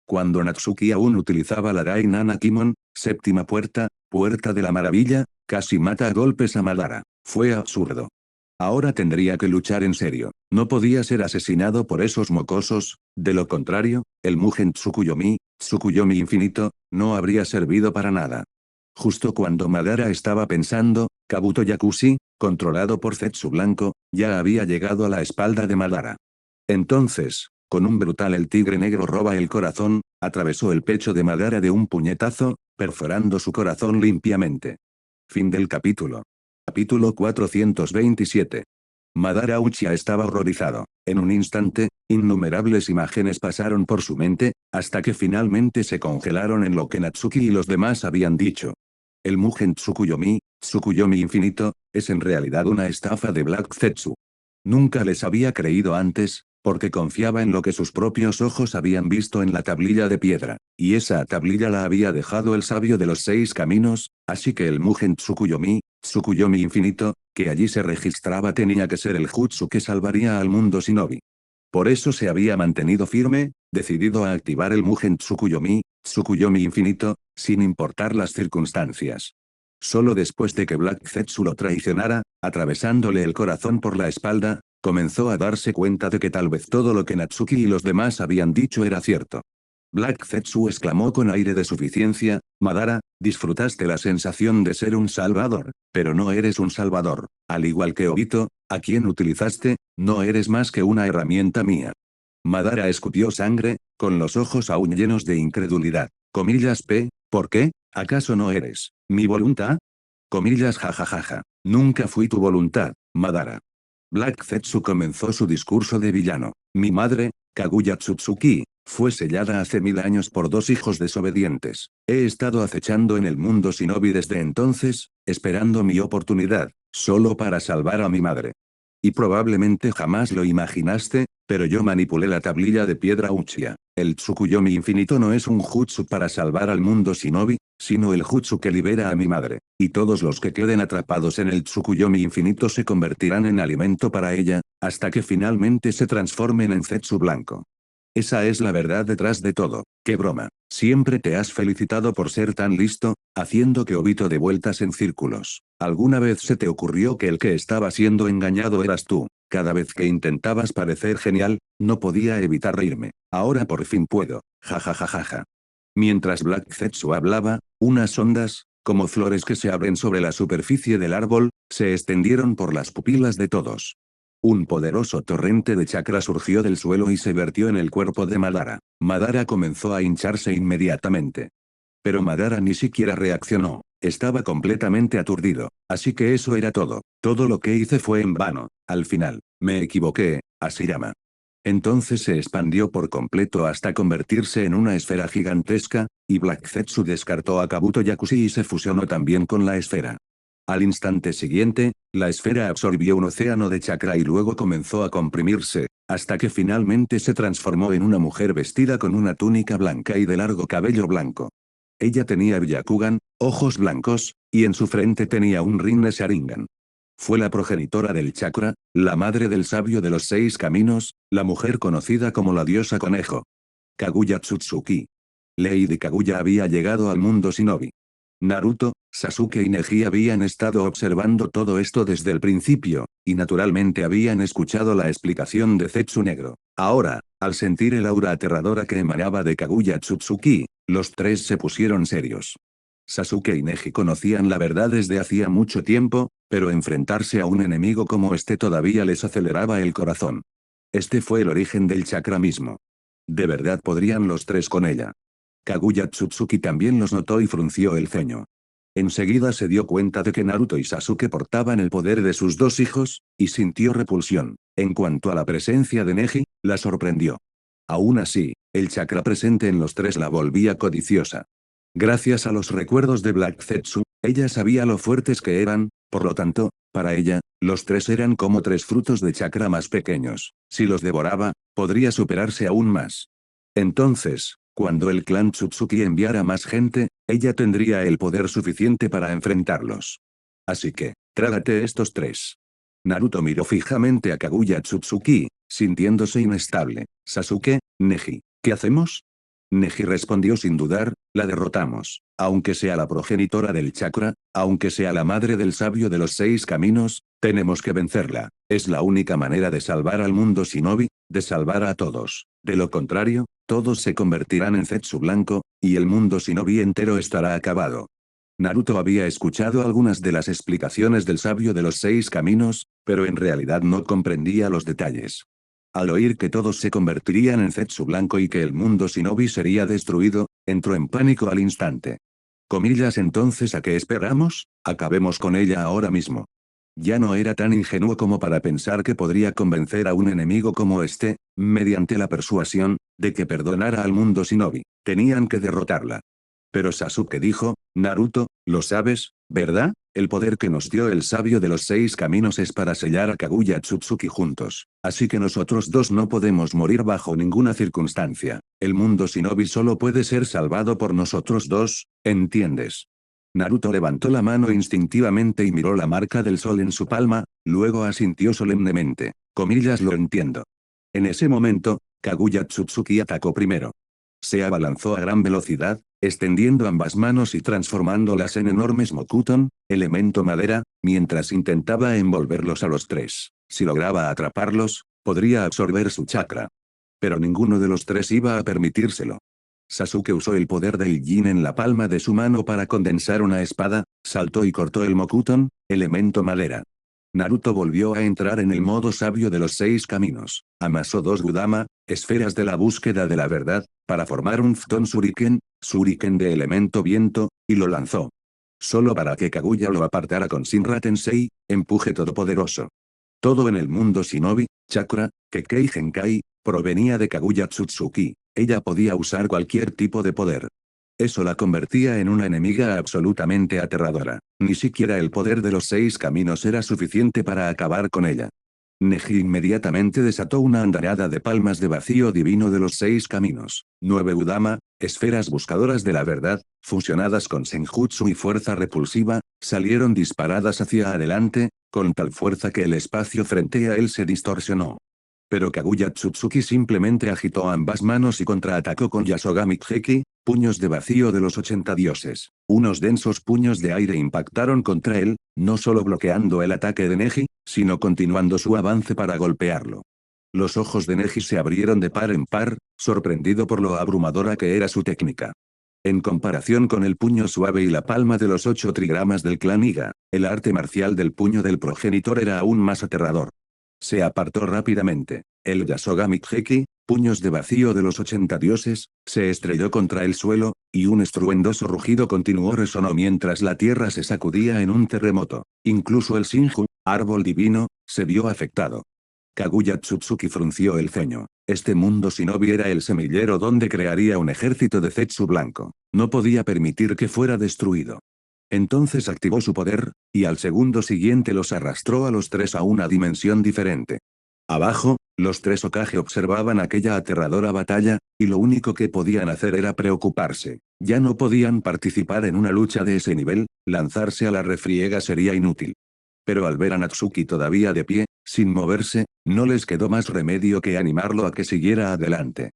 Cuando Natsuki aún utilizaba la Dai Nana Kimon, séptima puerta, puerta de la maravilla, casi mata a golpes a Madara. Fue absurdo. Ahora tendría que luchar en serio. No podía ser asesinado por esos mocosos, de lo contrario, el Mugen Tsukuyomi infinito, no habría servido para nada. Justo cuando Madara estaba pensando, Kabuto Yakushi, controlado por Zetsu Blanco, ya había llegado a la espalda de Madara. Entonces, con un brutal el tigre negro roba el corazón, atravesó el pecho de Madara de un puñetazo, perforando su corazón limpiamente. Fin del capítulo. Capítulo 427. Madara Uchiha estaba horrorizado. En un instante, innumerables imágenes pasaron por su mente, hasta que finalmente se congelaron en lo que Natsuki y los demás habían dicho. El Mugen Tsukuyomi infinito, es en realidad una estafa de Black Zetsu. Nunca les había creído antes, porque confiaba en lo que sus propios ojos habían visto en la tablilla de piedra, y esa tablilla la había dejado el sabio de los 6 caminos, así que el Mugen Tsukuyomi infinito, que allí se registraba tenía que ser el jutsu que salvaría al mundo shinobi. Por eso se había mantenido firme, decidido a activar el Mugen Tsukuyomi infinito, sin importar las circunstancias. Solo después de que Black Zetsu lo traicionara, atravesándole el corazón por la espalda, comenzó a darse cuenta de que tal vez todo lo que Natsuki y los demás habían dicho era cierto. Black Zetsu exclamó con aire de suficiencia, Madara, disfrutaste la sensación de ser un salvador, pero no eres un salvador. Al igual que Obito, a quien utilizaste, no eres más que una herramienta mía. Madara escupió sangre, con los ojos aún llenos de incredulidad. Comillas P, ¿por qué? ¿Acaso no eres mi voluntad? Comillas jajajaja. Nunca fui tu voluntad, Madara. Black Zetsu comenzó su discurso de villano. Mi madre, Kaguya Tsutsuki, fue sellada hace 1000 años por 2 hijos desobedientes. He estado acechando en el mundo shinobi desde entonces, esperando mi oportunidad, solo para salvar a mi madre. Y probablemente jamás lo imaginaste, pero yo manipulé la tablilla de piedra Uchiha. El Tsukuyomi infinito no es un jutsu para salvar al mundo shinobi, sino el jutsu que libera a mi madre, y todos los que queden atrapados en el Tsukuyomi infinito se convertirán en alimento para ella, hasta que finalmente se transformen en Zetsu blanco. Esa es la verdad detrás de todo. ¡Qué broma! Siempre te has felicitado por ser tan listo, haciendo que Obito dé vueltas en círculos. ¿Alguna vez se te ocurrió que el que estaba siendo engañado eras tú? Cada vez que intentabas parecer genial, no podía evitar reírme. Ahora por fin puedo. Jajajajaja. Mientras Black Zetsu hablaba, unas ondas, como flores que se abren sobre la superficie del árbol, se extendieron por las pupilas de todos. Un poderoso torrente de chakra surgió del suelo y se vertió en el cuerpo de Madara. Madara comenzó a hincharse inmediatamente. Pero Madara ni siquiera reaccionó. Estaba completamente aturdido. Así que eso era todo. Todo lo que hice fue en vano. Al final, me equivoqué, Hashirama. Entonces se expandió por completo hasta convertirse en una esfera gigantesca, y Black Zetsu descartó a Kabuto Yakushi y se fusionó también con la esfera. Al instante siguiente, la esfera absorbió un océano de chakra y luego comenzó a comprimirse, hasta que finalmente se transformó en una mujer vestida con una túnica blanca y de largo cabello blanco. Ella tenía Byakugan, ojos blancos, y en su frente tenía un Rinne Sharingan. Fue la progenitora del chakra, la madre del sabio de los 6 caminos, la mujer conocida como la diosa conejo. Kaguya Tsutsuki. Lady Kaguya había llegado al mundo shinobi. Naruto, Sasuke y Neji habían estado observando todo esto desde el principio, y naturalmente habían escuchado la explicación de Zetsu Negro. Ahora, al sentir el aura aterradora que emanaba de Kaguya Tsutsuki, los tres se pusieron serios. Sasuke y Neji conocían la verdad desde hacía mucho tiempo, pero enfrentarse a un enemigo como este todavía les aceleraba el corazón. Este fue el origen del chakra mismo. ¿De verdad podrían los tres con ella? Kaguya Tsutsuki también los notó y frunció el ceño. Enseguida se dio cuenta de que Naruto y Sasuke portaban el poder de sus 2 hijos, y sintió repulsión. En cuanto a la presencia de Neji, la sorprendió. Aún así, el chakra presente en los tres la volvía codiciosa. Gracias a los recuerdos de Black Zetsu, ella sabía lo fuertes que eran, por lo tanto, para ella, los tres eran como 3 frutos de chakra más pequeños. Si los devoraba, podría superarse aún más. Entonces, cuando el clan Tsutsuki enviara más gente, ella tendría el poder suficiente para enfrentarlos. Así que, trágate estos 3. Naruto miró fijamente a Kaguya Tsutsuki, sintiéndose inestable. Sasuke, Neji, ¿qué hacemos? Neji respondió sin dudar, la derrotamos. Aunque sea la progenitora del chakra, aunque sea la madre del sabio de los 6 caminos, Tenemos que vencerla. Es la única manera de salvar al mundo shinobi, de salvar a todos. De lo contrario, todos se convertirán en Zetsu blanco, y el mundo shinobi entero estará acabado. Naruto había escuchado algunas de las explicaciones del sabio de los 6 caminos, pero en realidad no comprendía los detalles. Al oír que todos se convertirían en Zetsu blanco y que el mundo shinobi sería destruido, entró en pánico al instante. Comillas, entonces, ¿a qué esperamos? Acabemos con ella ahora mismo. Ya no era tan ingenuo como para pensar que podría convencer a un enemigo como este, mediante la persuasión, de que perdonara al mundo shinobi. Tenían que derrotarla. Pero Sasuke dijo, Naruto, lo sabes, ¿verdad? El poder que nos dio el sabio de los 6 caminos es para sellar a Kaguya Tsutsuki juntos. Así que nosotros dos no podemos morir bajo ninguna circunstancia. El mundo shinobi solo puede ser salvado por nosotros dos, ¿entiendes? Naruto levantó la mano instintivamente y miró la marca del sol en su palma, luego asintió solemnemente. Comillas, lo entiendo. En ese momento, Kaguya Tsutsuki atacó primero. Se abalanzó a gran velocidad, extendiendo ambas manos y transformándolas en enormes Mokuton, elemento madera, mientras intentaba envolverlos a los tres. Si lograba atraparlos, podría absorber su chakra. Pero ninguno de los tres iba a permitírselo. Sasuke usó el poder del yin en la palma de su mano para condensar una espada, saltó y cortó el Mokuton, elemento madera. Naruto volvió a entrar en el modo sabio de los 6 caminos. Amasó 2 Gudama, esferas de la búsqueda de la verdad, para formar un Futon Shuriken de elemento viento, y lo lanzó. Solo para que Kaguya lo apartara con Shinra Tensei, empuje todopoderoso. Todo en el mundo shinobi, chakra, Kekkei Genkai, provenía de Kaguya Tsutsuki. Ella podía usar cualquier tipo de poder. Eso la convertía en una enemiga absolutamente aterradora. Ni siquiera el poder de los 6 caminos era suficiente para acabar con ella. Neji inmediatamente desató una andanada de palmas de vacío divino de los 6 caminos. 9 Udama, esferas buscadoras de la verdad, fusionadas con Senjutsu y fuerza repulsiva, salieron disparadas hacia adelante, con tal fuerza que el espacio frente a él se distorsionó. Pero Kaguya Tsutsuki simplemente agitó ambas manos y contraatacó con Yasogami Heki, puños de vacío de los 80 dioses. Unos densos puños de aire impactaron contra él, no solo bloqueando el ataque de Neji, sino continuando su avance para golpearlo. Los ojos de Neji se abrieron de par en par, sorprendido por lo abrumadora que era su técnica. En comparación con el puño suave y la palma de los 8 trigramas del clan Iga, el arte marcial del puño del progenitor era aún más aterrador. Se apartó rápidamente. El Yasogami Heki, puños de vacío de los 80 dioses, se estrelló contra el suelo, y un estruendoso rugido continuó resonó mientras la tierra se sacudía en un terremoto. Incluso el Shinju, árbol divino, se vio afectado. Kaguya Tsutsuki frunció el ceño. Este mundo shinobi era el semillero donde crearía un ejército de Zetsu blanco. No podía permitir que fuera destruido. Entonces activó su poder, y al segundo siguiente los arrastró a los tres a una dimensión diferente. Abajo, los tres Hokage observaban aquella aterradora batalla, y lo único que podían hacer era preocuparse. Ya no podían participar en una lucha de ese nivel, lanzarse a la refriega sería inútil. Pero al ver a Natsuki todavía de pie, sin moverse, no les quedó más remedio que animarlo a que siguiera adelante.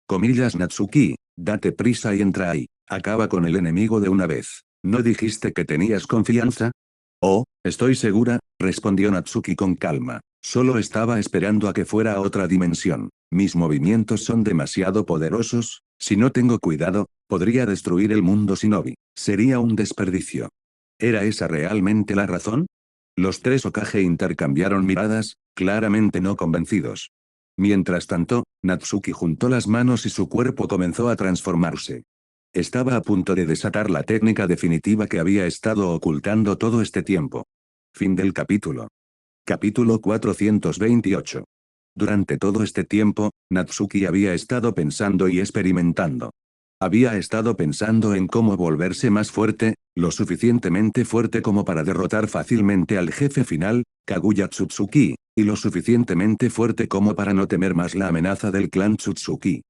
Comillas, Natsuki, date prisa y entra ahí. Acaba con el enemigo de una vez. ¿No dijiste que tenías confianza? Oh, estoy segura, respondió Natsuki con calma. Solo estaba esperando a que fuera a otra dimensión. Mis movimientos son demasiado poderosos, si no tengo cuidado, podría destruir el mundo shinobi. Sería un desperdicio. ¿Era esa realmente la razón? Los tres Hokage intercambiaron miradas, claramente no convencidos. Mientras tanto, Natsuki juntó las manos y su cuerpo comenzó a transformarse. Estaba a punto de desatar la técnica definitiva que había estado ocultando todo este tiempo. Fin del capítulo. Capítulo 428. Durante todo este tiempo, Natsuki había estado pensando y experimentando. Había estado pensando en cómo volverse más fuerte, lo suficientemente fuerte como para derrotar fácilmente al jefe final, Kaguya Tsutsuki, y lo suficientemente fuerte como para no temer más la amenaza del clan Tsutsuki.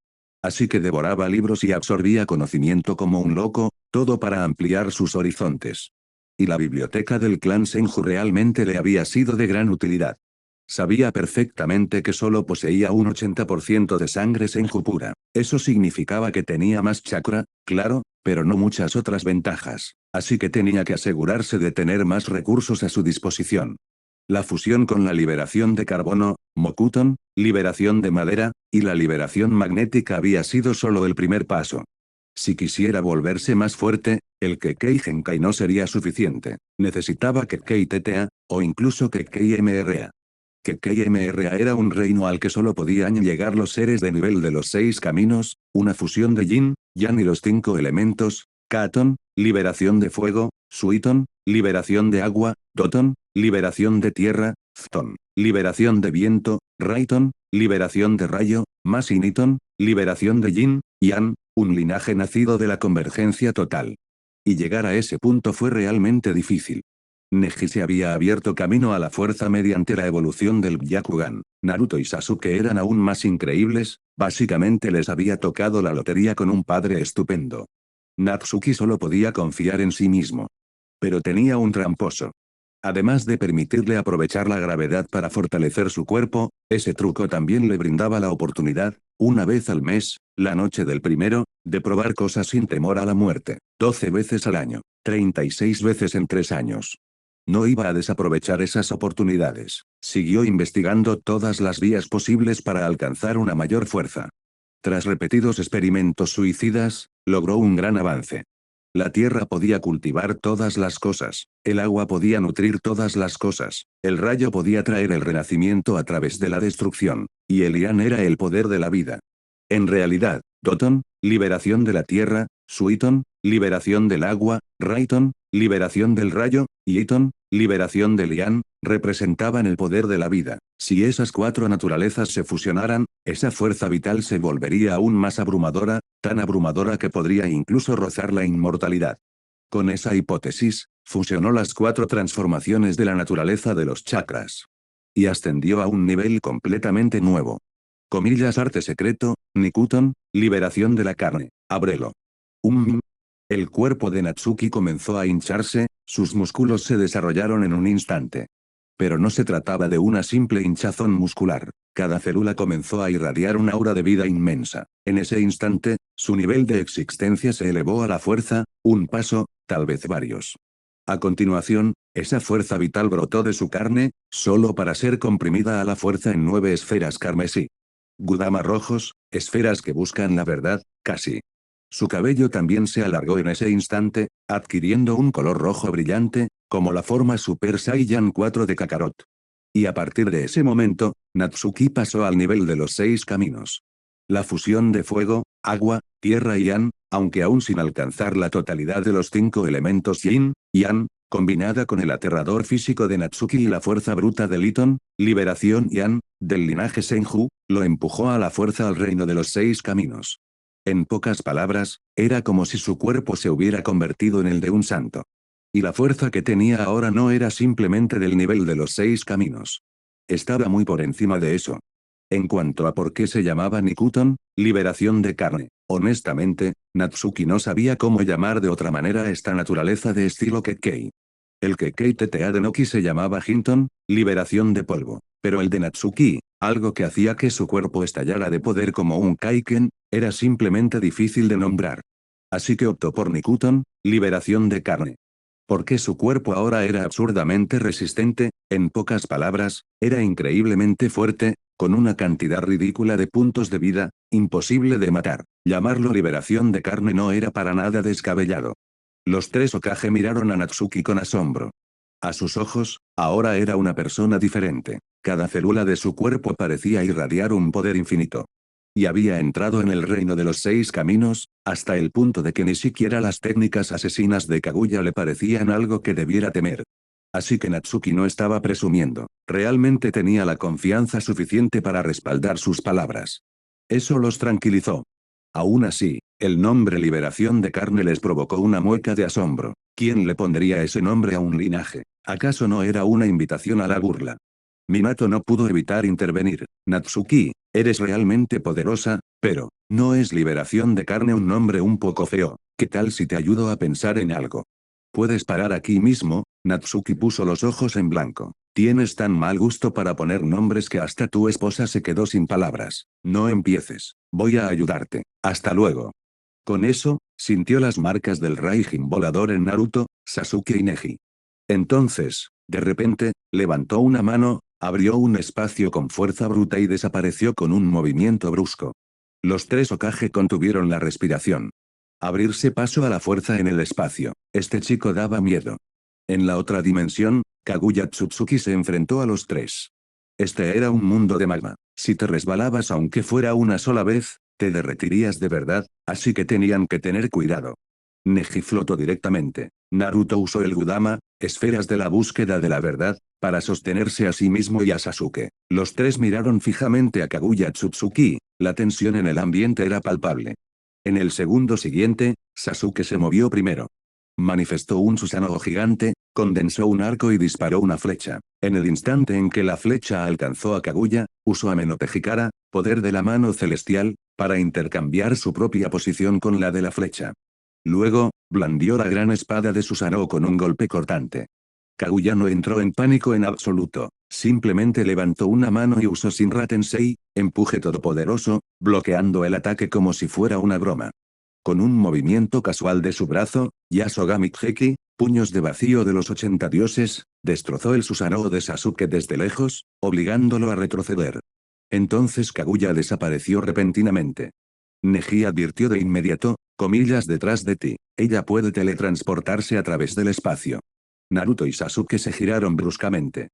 Así que devoraba libros y absorbía conocimiento como un loco, todo para ampliar sus horizontes. Y la biblioteca del clan Senju realmente le había sido de gran utilidad. Sabía perfectamente que solo poseía un 80% de sangre Senju pura. Eso significaba que tenía más chakra, claro, pero no muchas otras ventajas. Así que tenía que asegurarse de tener más recursos a su disposición. La fusión con la liberación de carbono, Mokuton, liberación de madera, y la liberación magnética había sido solo el primer paso. Si quisiera volverse más fuerte, el Kekkei Genkai no sería suficiente. Necesitaba Kekkei TTA, o incluso Kekkei MRA. Kekkei MRA era un reino al que solo podían llegar los seres de nivel de los 6 caminos, una fusión de Yin, Yang y los 5 elementos, Katon, liberación de fuego, Suiton, liberación de agua, Doton, liberación de tierra, Phton, liberación de viento, Raiton, liberación de rayo, Masiniton, liberación de Yin, Yang, un linaje nacido de la convergencia total. Y llegar a ese punto fue realmente difícil. Neji se había abierto camino a la fuerza mediante la evolución del Byakugan. Naruto y Sasuke eran aún más increíbles, básicamente les había tocado la lotería con un padre estupendo. Natsuki solo podía confiar en sí mismo. Pero tenía un tramposo. Además de permitirle aprovechar la gravedad para fortalecer su cuerpo, ese truco también le brindaba la oportunidad, una vez al mes, la noche del primero, de probar cosas sin temor a la muerte, 12 veces al año, 36 veces en 3 años. No iba a desaprovechar esas oportunidades. Siguió investigando todas las vías posibles para alcanzar una mayor fuerza. Tras repetidos experimentos suicidas, logró un gran avance. La tierra podía cultivar todas las cosas, el agua podía nutrir todas las cosas, el rayo podía traer el renacimiento a través de la destrucción, y el Yang era el poder de la vida. En realidad, Doton, liberación de la tierra, Suiton, liberación del agua, Raiton, liberación del rayo, y Iton, liberación del Yang, representaban el poder de la vida. Si esas 4 naturalezas se fusionaran, esa fuerza vital se volvería aún más abrumadora, tan abrumadora que podría incluso rozar la inmortalidad. Con esa hipótesis, fusionó las 4 transformaciones de la naturaleza de los chakras. Y ascendió a un nivel completamente nuevo. Comillas arte secreto, Nikuton, liberación de la carne, ábrelo. El cuerpo de Natsuki comenzó a hincharse, sus músculos se desarrollaron en un instante. Pero no se trataba de una simple hinchazón muscular. Cada célula comenzó a irradiar una aura de vida inmensa. En ese instante, su nivel de existencia se elevó a la fuerza, un paso, tal vez varios. A continuación, esa fuerza vital brotó de su carne, solo para ser comprimida a la fuerza en 9 esferas carmesí. Gudama rojos, esferas que buscan la verdad, casi. Su cabello también se alargó en ese instante, adquiriendo un color rojo brillante, como la forma Super Saiyan 4 de Kakarot. Y a partir de ese momento, Natsuki pasó al nivel de los 6 caminos. La fusión de fuego, agua, tierra y Yang, aunque aún sin alcanzar la totalidad de los 5 elementos Yin, Yang, combinada con el aterrador físico de Natsuki y la fuerza bruta de Iton, liberación Yang, del linaje Senju, lo empujó a la fuerza al reino de los 6 caminos. En pocas palabras, era como si su cuerpo se hubiera convertido en el de un santo. Y la fuerza que tenía ahora no era simplemente del nivel de los 6 caminos. Estaba muy por encima de eso. En cuanto a por qué se llamaba Nikuton, liberación de carne, honestamente, Natsuki no sabía cómo llamar de otra manera a esta naturaleza de estilo Kekkei. El Kekkei TTA de Noki se llamaba Hinton, liberación de polvo, pero el de Natsuki, algo que hacía que su cuerpo estallara de poder como un Kaiken, era simplemente difícil de nombrar. Así que optó por Nikuton, liberación de carne. Porque su cuerpo ahora era absurdamente resistente, en pocas palabras, era increíblemente fuerte, con una cantidad ridícula de puntos de vida, imposible de matar. Llamarlo liberación de carne no era para nada descabellado. Los 3 Hokage miraron a Natsuki con asombro. A sus ojos, ahora era una persona diferente. Cada célula de su cuerpo parecía irradiar un poder infinito. Y había entrado en el reino de los 6 caminos, hasta el punto de que ni siquiera las técnicas asesinas de Kaguya le parecían algo que debiera temer. Así que Natsuki no estaba presumiendo, realmente tenía la confianza suficiente para respaldar sus palabras. Eso los tranquilizó. Aún así, el nombre liberación de carne les provocó una mueca de asombro. ¿Quién le pondría ese nombre a un linaje? ¿Acaso no era una invitación a la burla? Minato no pudo evitar intervenir. Natsuki, eres realmente poderosa, pero, ¿no es liberación de carne un nombre un poco feo? ¿Qué tal si te ayudo a pensar en algo? ¿Puedes parar aquí mismo? Natsuki puso los ojos en blanco. Tienes tan mal gusto para poner nombres que hasta tu esposa se quedó sin palabras. No empieces. Voy a ayudarte. Hasta luego. Con eso, sintió las marcas del Raijin volador en Naruto, Sasuke y Neji. Entonces, De repente, levantó una mano, abrió un espacio con fuerza bruta y desapareció con un movimiento brusco. Los tres Hokage contuvieron la respiración. Abrirse paso a la fuerza en el espacio. Este chico daba miedo. En la otra dimensión, Kaguya Tsutsuki se enfrentó a los tres. Este era un mundo de magma. Si te resbalabas aunque fuera una sola vez, te derretirías de verdad, así que tenían que tener cuidado. Neji flotó directamente. Naruto usó el Gudama, esferas de la búsqueda de la verdad, para sostenerse a sí mismo y a Sasuke. Los tres miraron fijamente a Kaguya Tsutsuki, la tensión en el ambiente era palpable. En el segundo siguiente, Sasuke se movió primero. Manifestó un Susanoo gigante, condensó un arco y disparó una flecha. En el instante en que la flecha alcanzó a Kaguya, usó Amenote Hikara, poder de la mano celestial, para intercambiar su propia posición con la de la flecha. Luego, blandió la gran espada de Susanoo con un golpe cortante. Kaguya no entró en pánico en absoluto, simplemente levantó una mano y usó Shinra Tensei, empuje todopoderoso, bloqueando el ataque como si fuera una broma. Con un movimiento casual de su brazo, Yasogami Heki, puños de vacío de los 80 dioses, destrozó el Susanoo de Sasuke desde lejos, obligándolo a retroceder. Entonces Kaguya desapareció repentinamente. Neji advirtió de inmediato, comillas detrás de ti, ella puede teletransportarse a través del espacio. Naruto y Sasuke se giraron bruscamente.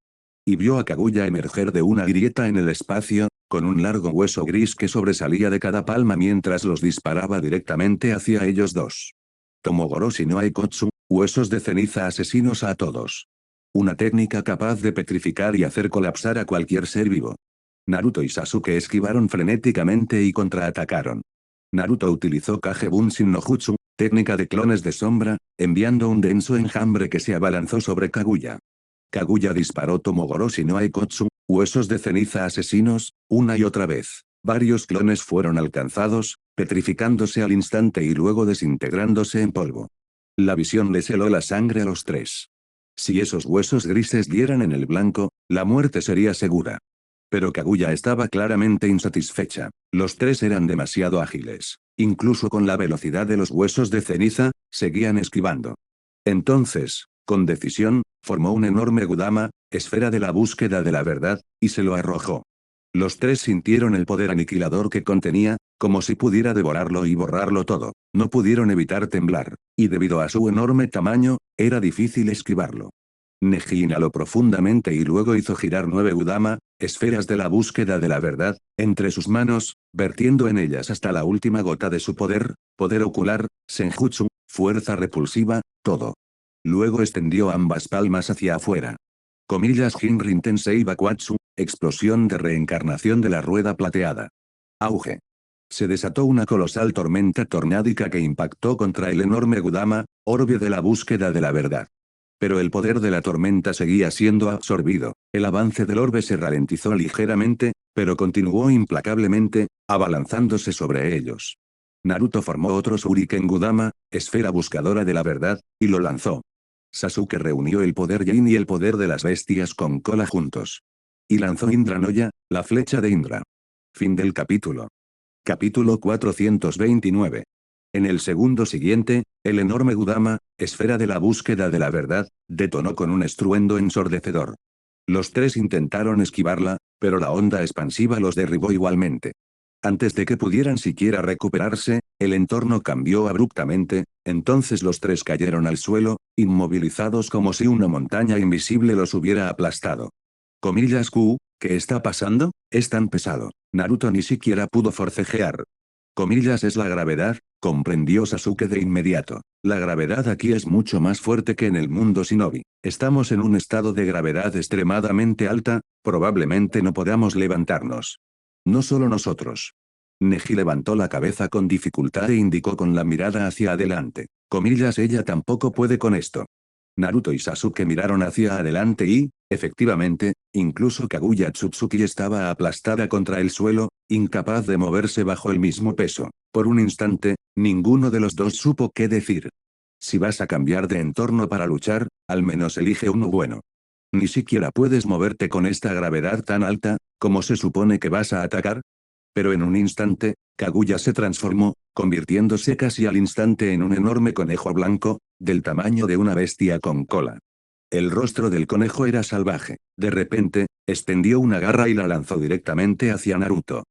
Y vio a Kaguya emerger de una grieta en el espacio, con un largo hueso gris que sobresalía de cada palma mientras los disparaba directamente hacia ellos dos. Tomogoroshi no Aikotsu, huesos de ceniza asesinos a todos. Una técnica capaz de petrificar y hacer colapsar a cualquier ser vivo. Naruto y Sasuke esquivaron frenéticamente y contraatacaron. Naruto utilizó Kage Bunshin no Jutsu, técnica de clones de sombra, enviando un denso enjambre que se abalanzó sobre Kaguya. Kaguya disparó Tomogoroshi no Aikotsu, huesos de ceniza asesinos, una y otra vez. Varios clones fueron alcanzados, petrificándose al instante y luego desintegrándose en polvo. La visión les heló la sangre a los tres. Si esos huesos grises dieran en el blanco, la muerte sería segura. Pero Kaguya estaba claramente insatisfecha. Los tres eran demasiado ágiles. Incluso con la velocidad de los huesos de ceniza, seguían esquivando. Entonces, con decisión, formó un enorme Gudama, esfera de la búsqueda de la verdad, y se lo arrojó. Los tres sintieron el poder aniquilador que contenía, como si pudiera devorarlo y borrarlo todo. No pudieron evitar temblar, y debido a su enorme tamaño, era difícil esquivarlo. Neji inhaló profundamente y luego hizo girar 9 Gudama, esferas de la búsqueda de la verdad, entre sus manos, vertiendo en ellas hasta la última gota de su poder, poder ocular, senjutsu, fuerza repulsiva, todo. Luego extendió ambas palmas hacia afuera. Comillas Jinrin Tensei Bakuatsu, explosión de reencarnación de la rueda plateada. Auge. Se desató una colosal tormenta tornádica que impactó contra el enorme Gudama, orbe de la búsqueda de la verdad. Pero el poder de la tormenta seguía siendo absorbido. El avance del orbe se ralentizó ligeramente, pero continuó implacablemente, abalanzándose sobre ellos. Naruto formó otro Shuriken Gudama, esfera buscadora de la verdad, y lo lanzó. Sasuke reunió el poder Yin y el poder de las bestias con cola juntos. Y lanzó Indra Noya, la flecha de Indra. Fin del capítulo. Capítulo 429. En el segundo siguiente, el enorme Gudama, esfera de la búsqueda de la verdad, detonó con un estruendo ensordecedor. Los tres intentaron esquivarla, pero la onda expansiva los derribó igualmente. Antes de que pudieran siquiera recuperarse, el entorno cambió abruptamente, entonces los tres cayeron al suelo, inmovilizados como si una montaña invisible los hubiera aplastado. Comillas Q, ¿qué está pasando? Es tan pesado. Naruto ni siquiera pudo forcejear. Comillas es la gravedad, comprendió Sasuke de inmediato. La gravedad aquí es mucho más fuerte que en el mundo shinobi. Estamos en un estado de gravedad extremadamente alta, probablemente no podamos levantarnos. No solo nosotros. Neji levantó la cabeza con dificultad e indicó con la mirada hacia adelante. Comillas ella tampoco puede con esto. Naruto y Sasuke miraron hacia adelante y, efectivamente, incluso Kaguya Tsutsuki estaba aplastada contra el suelo, incapaz de moverse bajo el mismo peso. Por un instante, ninguno de los dos supo qué decir. Si vas a cambiar de entorno para luchar, al menos elige uno bueno. Ni siquiera puedes moverte con esta gravedad tan alta, ¿cómo se supone que vas a atacar? Pero en un instante, Kaguya se transformó, convirtiéndose casi al instante en un enorme conejo blanco, del tamaño de una bestia con cola. El rostro del conejo era salvaje. De repente, extendió una garra y la lanzó directamente hacia Naruto.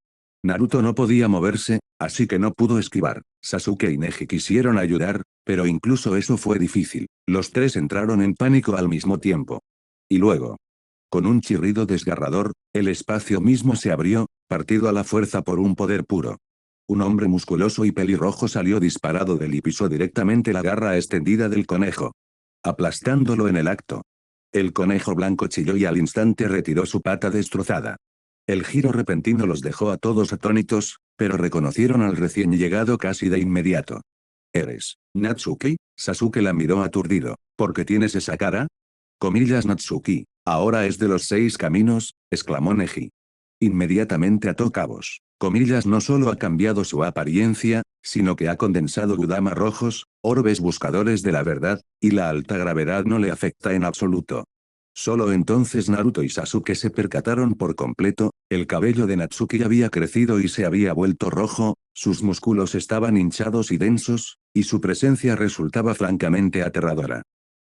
Naruto no podía moverse, así que no pudo esquivar. Sasuke y Neji quisieron ayudar, pero incluso eso fue difícil. Los tres entraron en pánico al mismo tiempo. Y luego, con un chirrido desgarrador, el espacio mismo se abrió, partido a la fuerza por un poder puro. Un hombre musculoso y pelirrojo salió disparado del y pisó directamente la garra extendida del conejo, aplastándolo en el acto. El conejo blanco chilló y al instante retiró su pata destrozada. El giro repentino los dejó a todos atónitos, pero reconocieron al recién llegado casi de inmediato. ¿Eres Natsuki? Sasuke la miró aturdido. ¿Por qué tienes esa cara? Comillas Natsuki. Ahora es de los 6 caminos, exclamó Neji. Inmediatamente ató cabos. Comillas no solo ha cambiado su apariencia, sino que ha condensado Gudama rojos, orbes buscadores de la verdad, y la alta gravedad no le afecta en absoluto. Solo entonces Naruto y Sasuke se percataron por completo, el cabello de Natsuki había crecido y se había vuelto rojo, sus músculos estaban hinchados y densos, y su presencia resultaba francamente aterradora.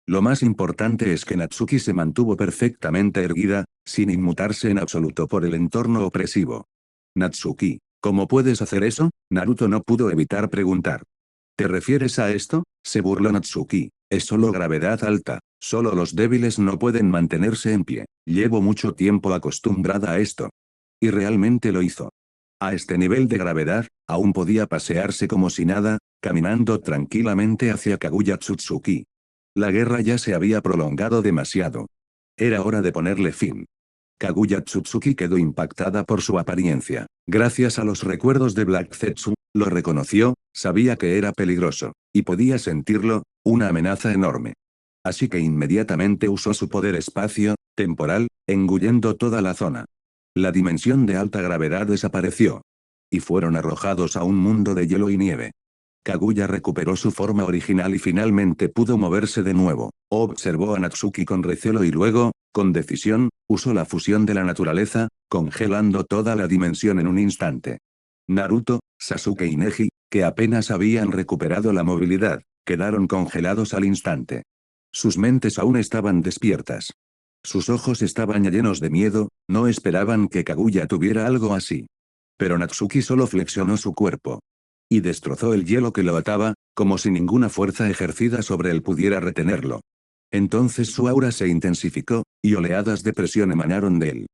Lo más importante es que Natsuki se mantuvo perfectamente erguida, sin inmutarse en absoluto por el entorno opresivo. Natsuki, ¿cómo puedes hacer eso? Naruto no pudo evitar preguntar. ¿Te refieres a esto? Se burló Natsuki. Es solo gravedad alta, solo los débiles no pueden mantenerse en pie. Llevo mucho tiempo acostumbrada a esto. Y realmente lo hizo. A este nivel de gravedad, aún podía pasearse como si nada, caminando tranquilamente hacia Kaguya Tsutsuki. La guerra ya se había prolongado demasiado. Era hora de ponerle fin. Kaguya Tsutsuki quedó impactada por su apariencia. Gracias a los recuerdos de Black Zetsu, lo reconoció, sabía que era peligroso. Y podía sentirlo, una amenaza enorme. Así que inmediatamente usó su poder espacio-temporal, engullendo toda la zona. La dimensión de alta gravedad desapareció. Y fueron arrojados a un mundo de hielo y nieve. Kaguya recuperó su forma original y finalmente pudo moverse de nuevo. Observó a Natsuki con recelo y luego, con decisión, usó la fusión de la naturaleza, congelando toda la dimensión en un instante. Naruto, Sasuke y Neji, que apenas habían recuperado la movilidad, quedaron congelados al instante. Sus mentes aún estaban despiertas. Sus ojos estaban llenos de miedo, no esperaban que Kaguya tuviera algo así. Pero Natsuki solo flexionó su cuerpo. Y destrozó el hielo que lo ataba, como si ninguna fuerza ejercida sobre él pudiera retenerlo. Entonces su aura se intensificó, y oleadas de presión emanaron de él.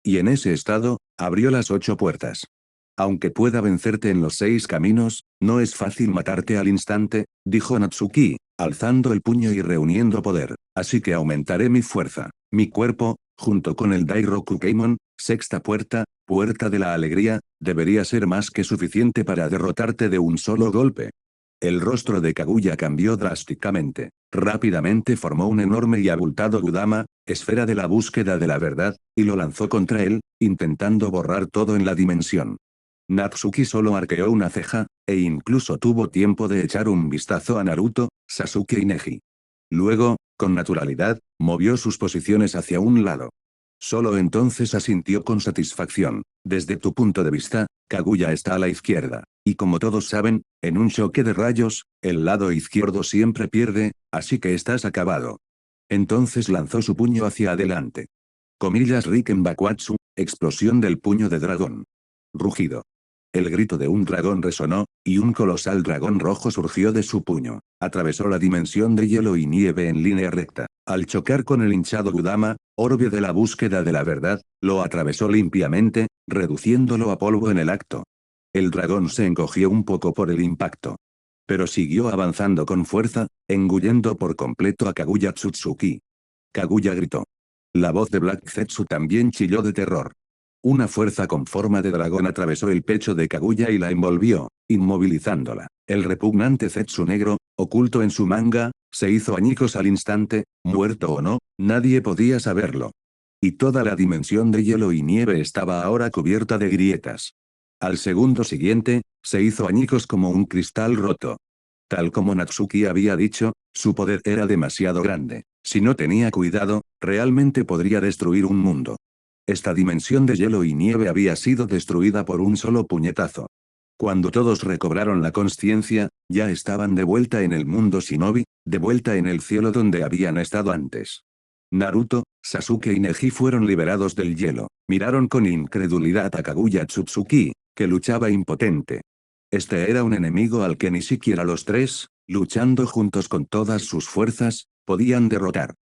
Y en ese estado, abrió las 8 puertas. Aunque pueda vencerte en los 6 caminos, no es fácil matarte al instante, dijo Natsuki, alzando el puño y reuniendo poder. Así que aumentaré mi fuerza. Mi cuerpo, junto con el Dairoku Keimon, sexta puerta, puerta de la alegría, debería ser más que suficiente para derrotarte de un solo golpe. El rostro de Kaguya cambió drásticamente. Rápidamente formó un enorme y abultado Gudama, esfera de la búsqueda de la verdad, y lo lanzó contra él, intentando borrar todo en la dimensión. Natsuki solo arqueó una ceja, e incluso tuvo tiempo de echar un vistazo a Naruto, Sasuke y Neji. Luego, con naturalidad, movió sus posiciones hacia un lado. Solo entonces asintió con satisfacción. Desde tu punto de vista, Kaguya está a la izquierda. Y como todos saben, en un choque de rayos, el lado izquierdo siempre pierde, así que estás acabado. Entonces lanzó su puño hacia adelante. Comillas Riken Bakuatsu, explosión del puño de dragón. Rugido. El grito de un dragón resonó, y un colosal dragón rojo surgió de su puño. Atravesó la dimensión de hielo y nieve en línea recta. Al chocar con el hinchado Gudama, orbe de la búsqueda de la verdad, lo atravesó limpiamente, reduciéndolo a polvo en el acto. El dragón se encogió un poco por el impacto. Pero siguió avanzando con fuerza, engullendo por completo a Kaguya Tsutsuki. Kaguya gritó. La voz de Black Zetsu también chilló de terror. Una fuerza con forma de dragón atravesó el pecho de Kaguya y la envolvió, inmovilizándola. El repugnante Zetsu negro, oculto en su manga, se hizo añicos al instante, muerto o no, nadie podía saberlo. Y toda la dimensión de hielo y nieve estaba ahora cubierta de grietas. Al segundo siguiente, se hizo añicos como un cristal roto. Tal como Natsuki había dicho, su poder era demasiado grande. Si no tenía cuidado, realmente podría destruir un mundo. Esta dimensión de hielo y nieve había sido destruida por un solo puñetazo. Cuando todos recobraron la consciencia, ya estaban de vuelta en el mundo shinobi, de vuelta en el cielo donde habían estado antes. Naruto, Sasuke y Neji fueron liberados del hielo. Miraron con incredulidad a Kaguya Tsutsuki, que luchaba impotente. Este era un enemigo al que ni siquiera los tres, luchando juntos con todas sus fuerzas, podían derrotar.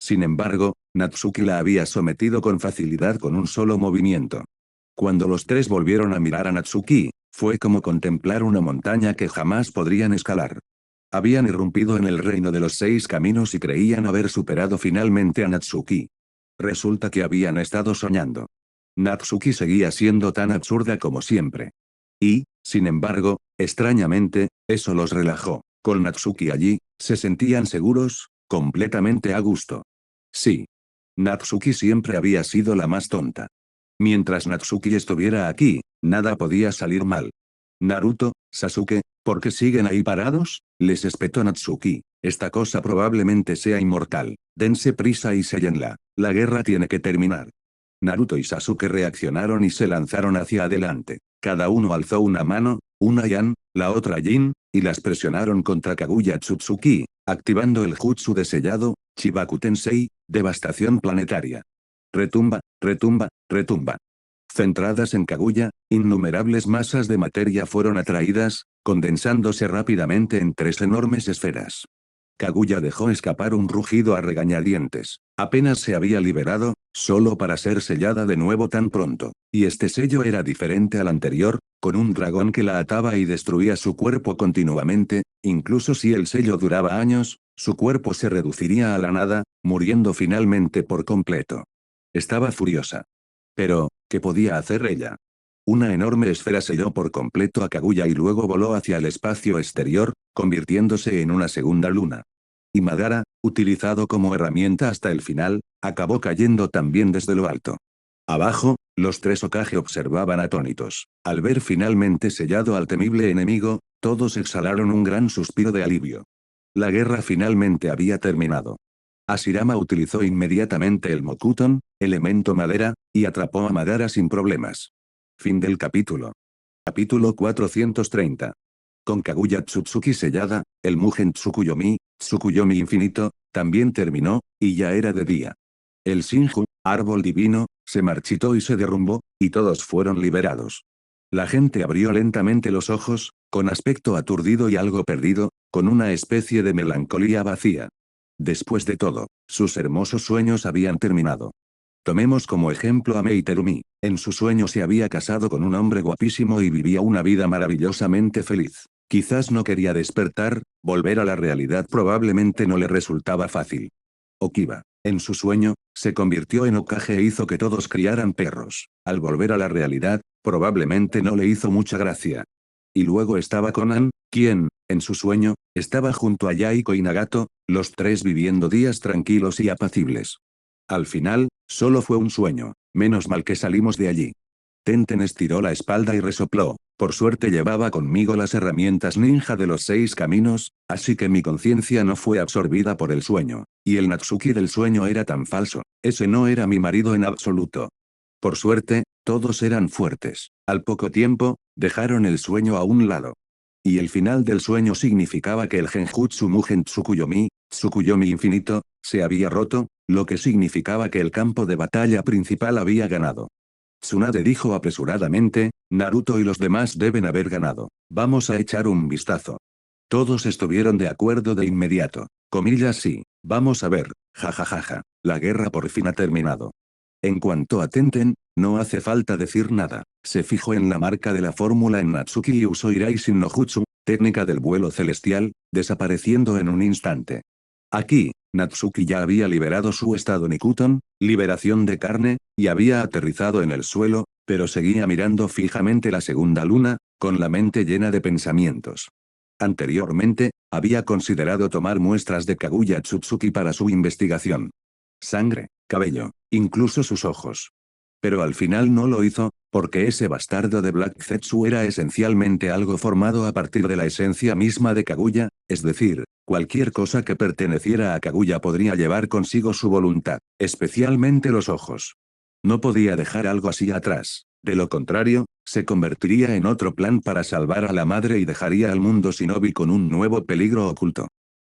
Sin embargo, Natsuki la había sometido con facilidad con un solo movimiento. Cuando los tres volvieron a mirar a Natsuki, fue como contemplar una montaña que jamás podrían escalar. Habían irrumpido en el reino de los seis caminos y creían haber superado finalmente a Natsuki. Resulta que habían estado soñando. Natsuki seguía siendo tan absurda como siempre. Y, sin embargo, extrañamente, eso los relajó. Con Natsuki allí, se sentían seguros, completamente a gusto. Sí. Natsuki siempre había sido la más tonta. Mientras Natsuki estuviera aquí, nada podía salir mal. Naruto, Sasuke, ¿por qué siguen ahí parados? Les espetó Natsuki. Esta cosa probablemente sea inmortal. Dense prisa y séllenla. La guerra tiene que terminar. Naruto y Sasuke reaccionaron y se lanzaron hacia adelante. Cada uno alzó una mano, una Yan, la otra Jin, y las presionaron contra Kaguya Tsutsuki, activando el jutsu de sellado, Chibaku Tensei, devastación planetaria. Retumba, retumba, retumba. Centradas en Kaguya, innumerables masas de materia fueron atraídas, condensándose rápidamente en tres enormes esferas. Kaguya dejó escapar un rugido a regañadientes. Apenas se había liberado, solo para ser sellada de nuevo tan pronto. Y este sello era diferente al anterior, con un dragón que la ataba y destruía su cuerpo continuamente, incluso si el sello duraba años, su cuerpo se reduciría a la nada, muriendo finalmente por completo. Estaba furiosa. Pero, ¿qué podía hacer ella? Una enorme esfera selló por completo a Kaguya y luego voló hacia el espacio exterior, convirtiéndose en una segunda luna. Y Madara, utilizado como herramienta hasta el final, acabó cayendo también desde lo alto. Abajo, los tres Hokage observaban atónitos. Al ver finalmente sellado al temible enemigo, todos exhalaron un gran suspiro de alivio. La guerra finalmente había terminado. Hashirama utilizó inmediatamente el Mokuton, elemento madera, y atrapó a Madara sin problemas. Fin del capítulo. Capítulo 430. Con Kaguya Tsutsuki sellada, el Mugen Tsukuyomi, Tsukuyomi infinito, también terminó, y ya era de día. El Shinju, árbol divino, se marchitó y se derrumbó, y todos fueron liberados. La gente abrió lentamente los ojos, con aspecto aturdido y algo perdido, con una especie de melancolía vacía. Después de todo, sus hermosos sueños habían terminado. Tomemos como ejemplo a Meiterumi. En su sueño se había casado con un hombre guapísimo y vivía una vida maravillosamente feliz. Quizás no quería despertar, volver a la realidad probablemente no le resultaba fácil. Okiba, en su sueño, se convirtió en Hokage e hizo que todos criaran perros. Al volver a la realidad, probablemente no le hizo mucha gracia. Y luego estaba Conan, quien, en su sueño, estaba junto a Yaiko y Nagato, los tres viviendo días tranquilos y apacibles. Al final, solo fue un sueño, menos mal que salimos de allí. Tenten estiró la espalda y resopló. Por suerte llevaba conmigo las herramientas ninja de los seis caminos, así que mi conciencia no fue absorbida por el sueño. Y el Natsuki del sueño era tan falso, ese no era mi marido en absoluto. Por suerte, todos eran fuertes. Al poco tiempo, dejaron el sueño a un lado. Y el final del sueño significaba que el Genjutsu Mugen Tsukuyomi, Tsukuyomi infinito, se había roto, lo que significaba que el campo de batalla principal había ganado. Tsunade dijo apresuradamente, Naruto y los demás deben haber ganado. Vamos a echar un vistazo. Todos estuvieron de acuerdo de inmediato. Comillas sí, vamos a ver, jajajaja, la guerra por fin ha terminado. En cuanto a Tenten, no hace falta decir nada. Se fijó en la marca de la fórmula en Natsuki y usó Iraishin no Jutsu, técnica del vuelo celestial, desapareciendo en un instante. Aquí, Natsuki ya había liberado su estado Nikuton, liberación de carne, y había aterrizado en el suelo, pero seguía mirando fijamente la segunda luna, con la mente llena de pensamientos. Anteriormente, había considerado tomar muestras de Kaguya Tsutsuki para su investigación. Sangre, cabello, incluso sus ojos. Pero al final no lo hizo, porque ese bastardo de Black Zetsu era esencialmente algo formado a partir de la esencia misma de Kaguya, es decir, cualquier cosa que perteneciera a Kaguya podría llevar consigo su voluntad, especialmente los ojos. No podía dejar algo así atrás, de lo contrario, se convertiría en otro plan para salvar a la madre y dejaría al mundo shinobi con un nuevo peligro oculto.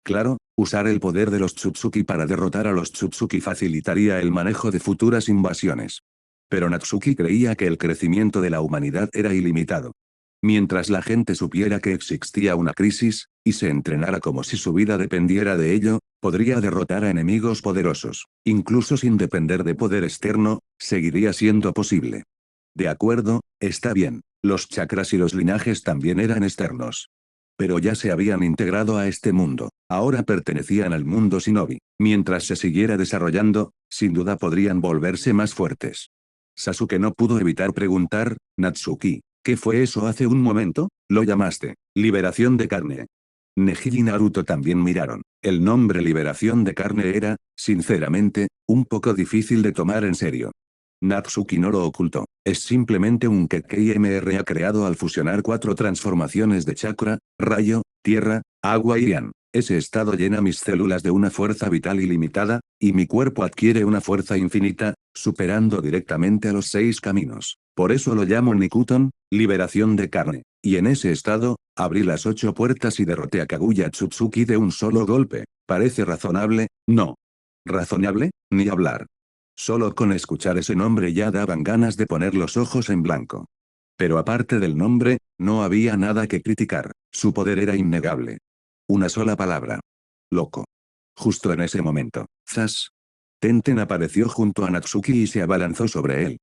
Claro, Usar el poder de los Tsutsuki para derrotar a los Tsutsuki facilitaría el manejo de futuras invasiones. Pero Natsuki creía que el crecimiento de la humanidad era ilimitado. Mientras la gente supiera que existía una crisis, y se entrenara como si su vida dependiera de ello, podría derrotar a enemigos poderosos. Incluso sin depender de poder externo, seguiría siendo posible. De acuerdo, está bien, los chakras y los linajes también eran externos. Pero ya se habían integrado a este mundo, ahora pertenecían al mundo shinobi. Mientras se siguiera desarrollando, sin duda podrían volverse más fuertes. Sasuke no pudo evitar preguntar, Natsuki, ¿qué fue eso hace un momento? Lo llamaste, liberación de carne. Neji y Naruto también miraron. El nombre liberación de carne era, sinceramente, un poco difícil de tomar en serio. Natsuki no lo ocultó. Es simplemente un Kekkei MR creado al fusionar 4 transformaciones de chakra, rayo, tierra, agua y Ian. Ese estado llena mis células de una fuerza vital ilimitada, y mi cuerpo adquiere una fuerza infinita, superando directamente a los 6 caminos. Por eso lo llamo Nikuton, liberación de carne. Y en ese estado, abrí las 8 puertas y derroté a Kaguya Tsutsuki de un solo golpe. ¿Parece razonable? No. ¿Razonable? Ni hablar. Solo con escuchar ese nombre ya daban ganas de poner los ojos en blanco. Pero aparte del nombre, no había nada que criticar, su poder era innegable. Una sola palabra. Loco. Justo en ese momento, ¡zas! Tenten apareció junto a Natsuki y se abalanzó sobre él.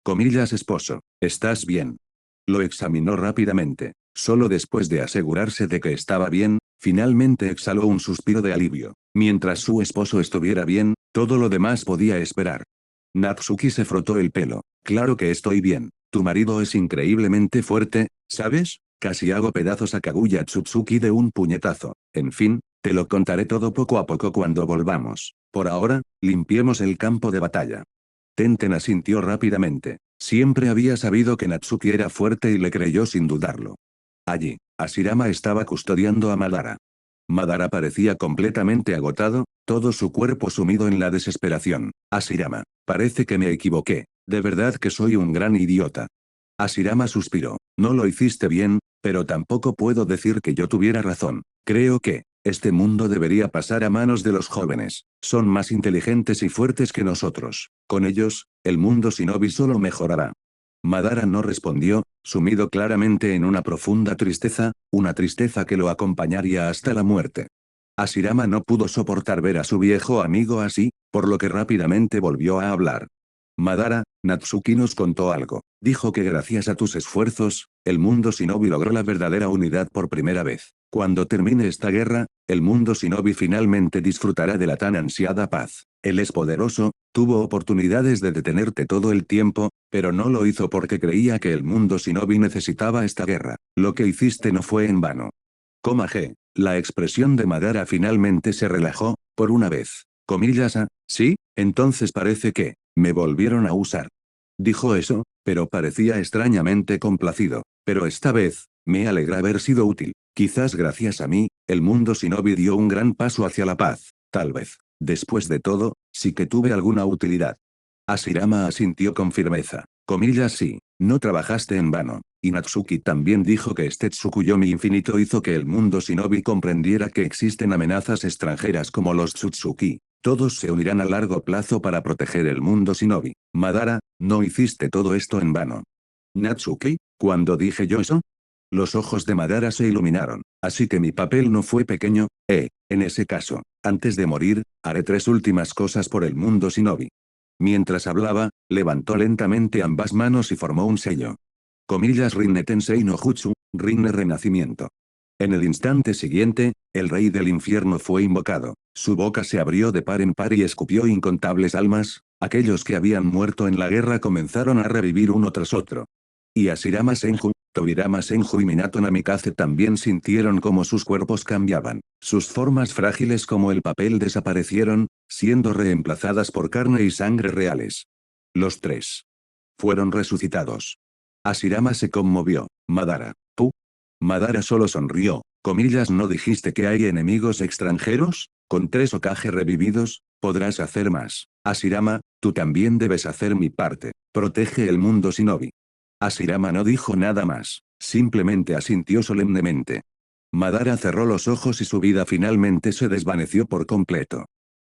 Comillas esposo, ¿estás bien? Lo examinó rápidamente. Solo después de asegurarse de que estaba bien, finalmente exhaló un suspiro de alivio. Mientras su esposo estuviera bien, todo lo demás podía esperar. Natsuki se frotó el pelo. Claro que estoy bien. Tu marido es increíblemente fuerte, ¿sabes? Casi hago pedazos a Kaguya Tsutsuki de un puñetazo. En fin, te lo contaré todo poco a poco cuando volvamos. Por ahora, limpiemos el campo de batalla. Tenten asintió rápidamente. Siempre había sabido que Natsuki era fuerte y le creyó sin dudarlo. Allí, Hashirama estaba custodiando a Madara. Madara parecía completamente agotado, todo su cuerpo sumido en la desesperación. Hashirama, parece que me equivoqué, de verdad que soy un gran idiota. Hashirama suspiró. No lo hiciste bien, pero tampoco puedo decir que yo tuviera razón. Creo que, este mundo debería pasar a manos de los jóvenes. Son más inteligentes y fuertes que nosotros. Con ellos, el mundo shinobi solo mejorará. Madara no respondió, sumido claramente en una profunda tristeza, una tristeza que lo acompañaría hasta la muerte. Hashirama no pudo soportar ver a su viejo amigo así, por lo que rápidamente volvió a hablar. Madara, Natsuki nos contó algo. Dijo que gracias a tus esfuerzos, el mundo shinobi logró la verdadera unidad por primera vez. Cuando termine esta guerra, el mundo shinobi finalmente disfrutará de la tan ansiada paz. Él es poderoso, tuvo oportunidades de detenerte todo el tiempo, pero no lo hizo porque creía que el mundo shinobi necesitaba esta guerra. Lo que hiciste no fue en vano. Coma G. La expresión de Madara finalmente se relajó, por una vez. Comillas a, ¿sí? Entonces parece que, me volvieron a usar. Dijo eso, pero parecía extrañamente complacido. Pero esta vez, me alegra haber sido útil. Quizás gracias a mí, el mundo shinobi dio un gran paso hacia la paz. Tal vez. Después de todo, sí que tuve alguna utilidad. Hashirama asintió con firmeza. Comillas sí, no trabajaste en vano. Y Natsuki también dijo que este Tsukuyomi infinito hizo que el mundo shinobi comprendiera que existen amenazas extranjeras como los Tsutsuki. Todos se unirán a largo plazo para proteger el mundo shinobi. Madara, no hiciste todo esto en vano. Natsuki, ¿cuándo dije yo eso? Los ojos de Madara se iluminaron. Así que mi papel no fue pequeño, en ese caso, antes de morir, haré 3 últimas cosas por el mundo shinobi. Mientras hablaba, levantó lentamente ambas manos y formó un sello. Comillas Rinne Tensei no Jutsu, Rinne Renacimiento. En el instante siguiente, el rey del infierno fue invocado. Su boca se abrió de par en par y escupió incontables almas, aquellos que habían muerto en la guerra comenzaron a revivir uno tras otro. Y Hashirama Senju, Tobirama Senju y Minato Namikaze también sintieron cómo sus cuerpos cambiaban. Sus formas frágiles como el papel desaparecieron, siendo reemplazadas por carne y sangre reales. Los 3 fueron resucitados. Hashirama se conmovió. Madara, ¿tú? Madara solo sonrió. Comillas, ¿no dijiste que hay enemigos extranjeros? Con 3 Hokage revividos, podrás hacer más. Hashirama, tú también debes hacer mi parte. Protege el mundo shinobi. Hashirama no dijo nada más, simplemente asintió solemnemente. Madara cerró los ojos y su vida finalmente se desvaneció por completo.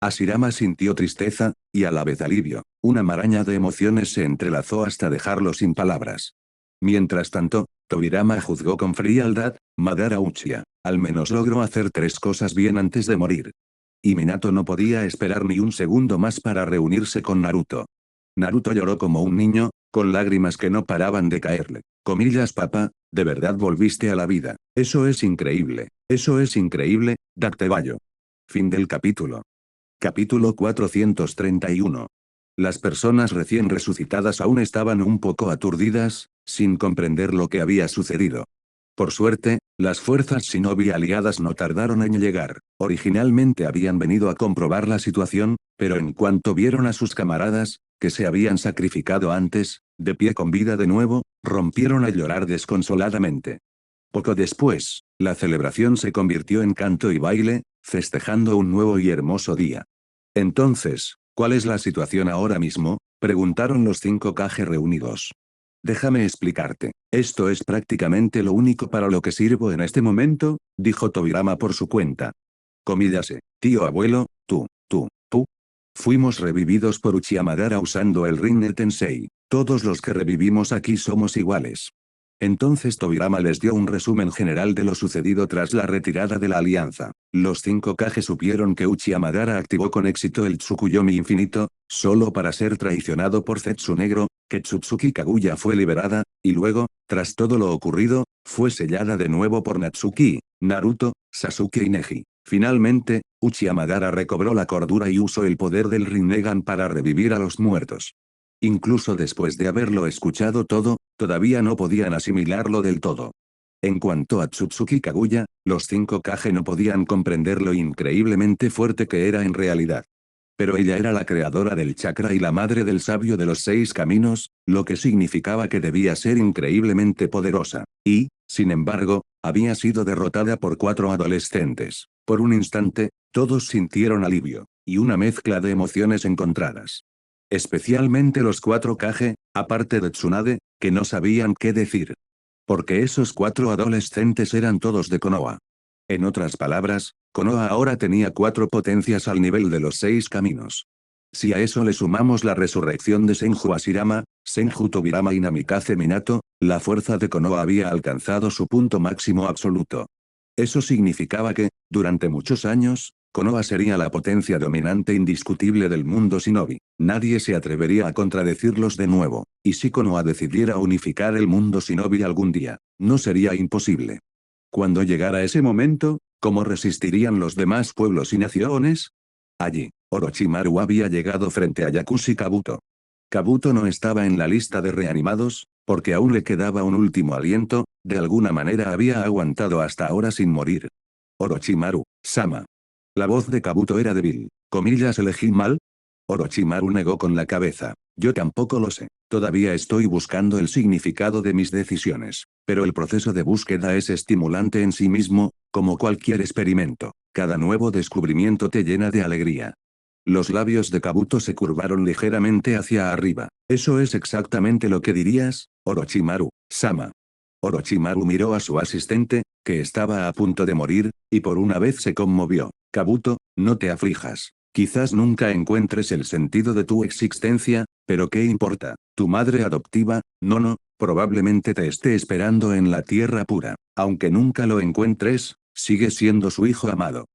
Hashirama sintió tristeza, y a la vez alivio. Una maraña de emociones se entrelazó hasta dejarlo sin palabras. Mientras tanto, Tobirama juzgó con frialdad: Madara Uchiha, al menos logró hacer 3 cosas bien antes de morir. Y Minato no podía esperar ni un segundo más para reunirse con Naruto. Naruto lloró como un niño, con lágrimas que no paraban de caerle. Comillas: papá, de verdad volviste a la vida. Eso es increíble. Eso es increíble, Dactebayo. Fin del capítulo. Capítulo 431. Las personas recién resucitadas aún estaban un poco aturdidas, sin comprender lo que había sucedido. Por suerte, las fuerzas shinobi aliadas no tardaron en llegar. Originalmente habían venido a comprobar la situación, pero en cuanto vieron a sus camaradas, que se habían sacrificado antes, de pie con vida de nuevo, rompieron a llorar desconsoladamente. Poco después, la celebración se convirtió en canto y baile, festejando un nuevo y hermoso día. Entonces, ¿cuál es la situación ahora mismo?, preguntaron los 5 Kage reunidos. Déjame explicarte. Esto es prácticamente lo único para lo que sirvo en este momento, dijo Tobirama por su cuenta. Comíllase, tío abuelo, tú. Fuimos revividos por Uchiha Madara usando el Rinne Tensei. Todos los que revivimos aquí somos iguales. Entonces Tobirama les dio un resumen general de lo sucedido tras la retirada de la alianza. Los 5 Kage supieron que Uchiha Madara activó con éxito el Tsukuyomi infinito, solo para ser traicionado por Zetsu Negro, que Tsutsuki Kaguya fue liberada, y luego, tras todo lo ocurrido, fue sellada de nuevo por Natsuki, Naruto, Sasuke y Neji. Finalmente, Uchiha Madara recobró la cordura y usó el poder del Rinnegan para revivir a los muertos. Incluso después de haberlo escuchado todo, todavía no podían asimilarlo del todo. En cuanto a Tsutsuki Kaguya, los 5 Kage no podían comprender lo increíblemente fuerte que era en realidad. Pero ella era la creadora del chakra y la madre del sabio de los 6 caminos, lo que significaba que debía ser increíblemente poderosa. Y, sin embargo, había sido derrotada por 4 adolescentes. Por un instante, todos sintieron alivio, y una mezcla de emociones encontradas. Especialmente los 4 Kage, aparte de Tsunade, que no sabían qué decir. Porque esos 4 adolescentes eran todos de Konoha. En otras palabras, Konoha ahora tenía 4 potencias al nivel de los 6 caminos. Si a eso le sumamos la resurrección de Senju Hashirama, Senju Tobirama y Namikaze Minato, la fuerza de Konoha había alcanzado su punto máximo absoluto. Eso significaba que, durante muchos años, Konoha sería la potencia dominante indiscutible del mundo shinobi. Nadie se atrevería a contradecirlos de nuevo. Y si Konoha decidiera unificar el mundo shinobi algún día, no sería imposible. Cuando llegara ese momento, ¿cómo resistirían los demás pueblos y naciones? Allí, Orochimaru había llegado frente a Yakushi Kabuto. Kabuto no estaba en la lista de reanimados, porque aún le quedaba un último aliento, de alguna manera había aguantado hasta ahora sin morir. Orochimaru, Sama. La voz de Kabuto era débil. Comillas: ¿elegí mal? Orochimaru negó con la cabeza. Yo tampoco lo sé. Todavía estoy buscando el significado de mis decisiones. Pero el proceso de búsqueda es estimulante en sí mismo, como cualquier experimento. Cada nuevo descubrimiento te llena de alegría. Los labios de Kabuto se curvaron ligeramente hacia arriba. ¿Eso es exactamente lo que dirías, Orochimaru, Sama? Orochimaru miró a su asistente, que estaba a punto de morir, y por una vez se conmovió. Kabuto, no te aflijas. Quizás nunca encuentres el sentido de tu existencia, pero ¿qué importa? Tu madre adoptiva, Nono, probablemente te esté esperando en la tierra pura. Aunque nunca lo encuentres, sigue siendo su hijo amado.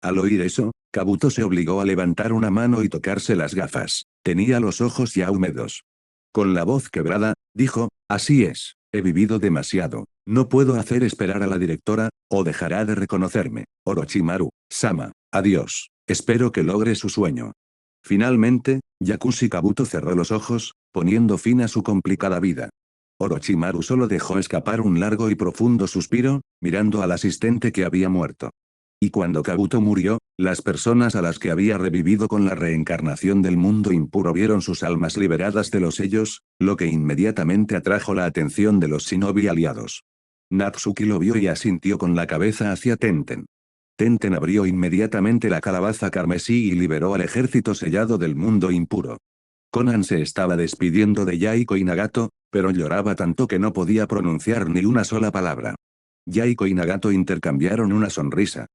Al oír eso, Kabuto se obligó a levantar una mano y tocarse las gafas. Tenía los ojos ya húmedos. Con la voz quebrada, dijo: así es, he vivido demasiado. No puedo hacer esperar a la directora, o dejará de reconocerme. Orochimaru, Sama, adiós. Espero que logre su sueño. Finalmente, Yakushi Kabuto cerró los ojos, poniendo fin a su complicada vida. Orochimaru solo dejó escapar un largo y profundo suspiro, mirando al asistente que había muerto. Y cuando Kabuto murió, las personas a las que había revivido con la reencarnación del mundo impuro vieron sus almas liberadas de los sellos, lo que inmediatamente atrajo la atención de los shinobi aliados. Natsuki lo vio y asintió con la cabeza hacia Tenten. Tenten abrió inmediatamente la calabaza carmesí y liberó al ejército sellado del mundo impuro. Konan se estaba despidiendo de Yaiko y Nagato, pero lloraba tanto que no podía pronunciar ni una sola palabra. Yaiko y Nagato intercambiaron una sonrisa.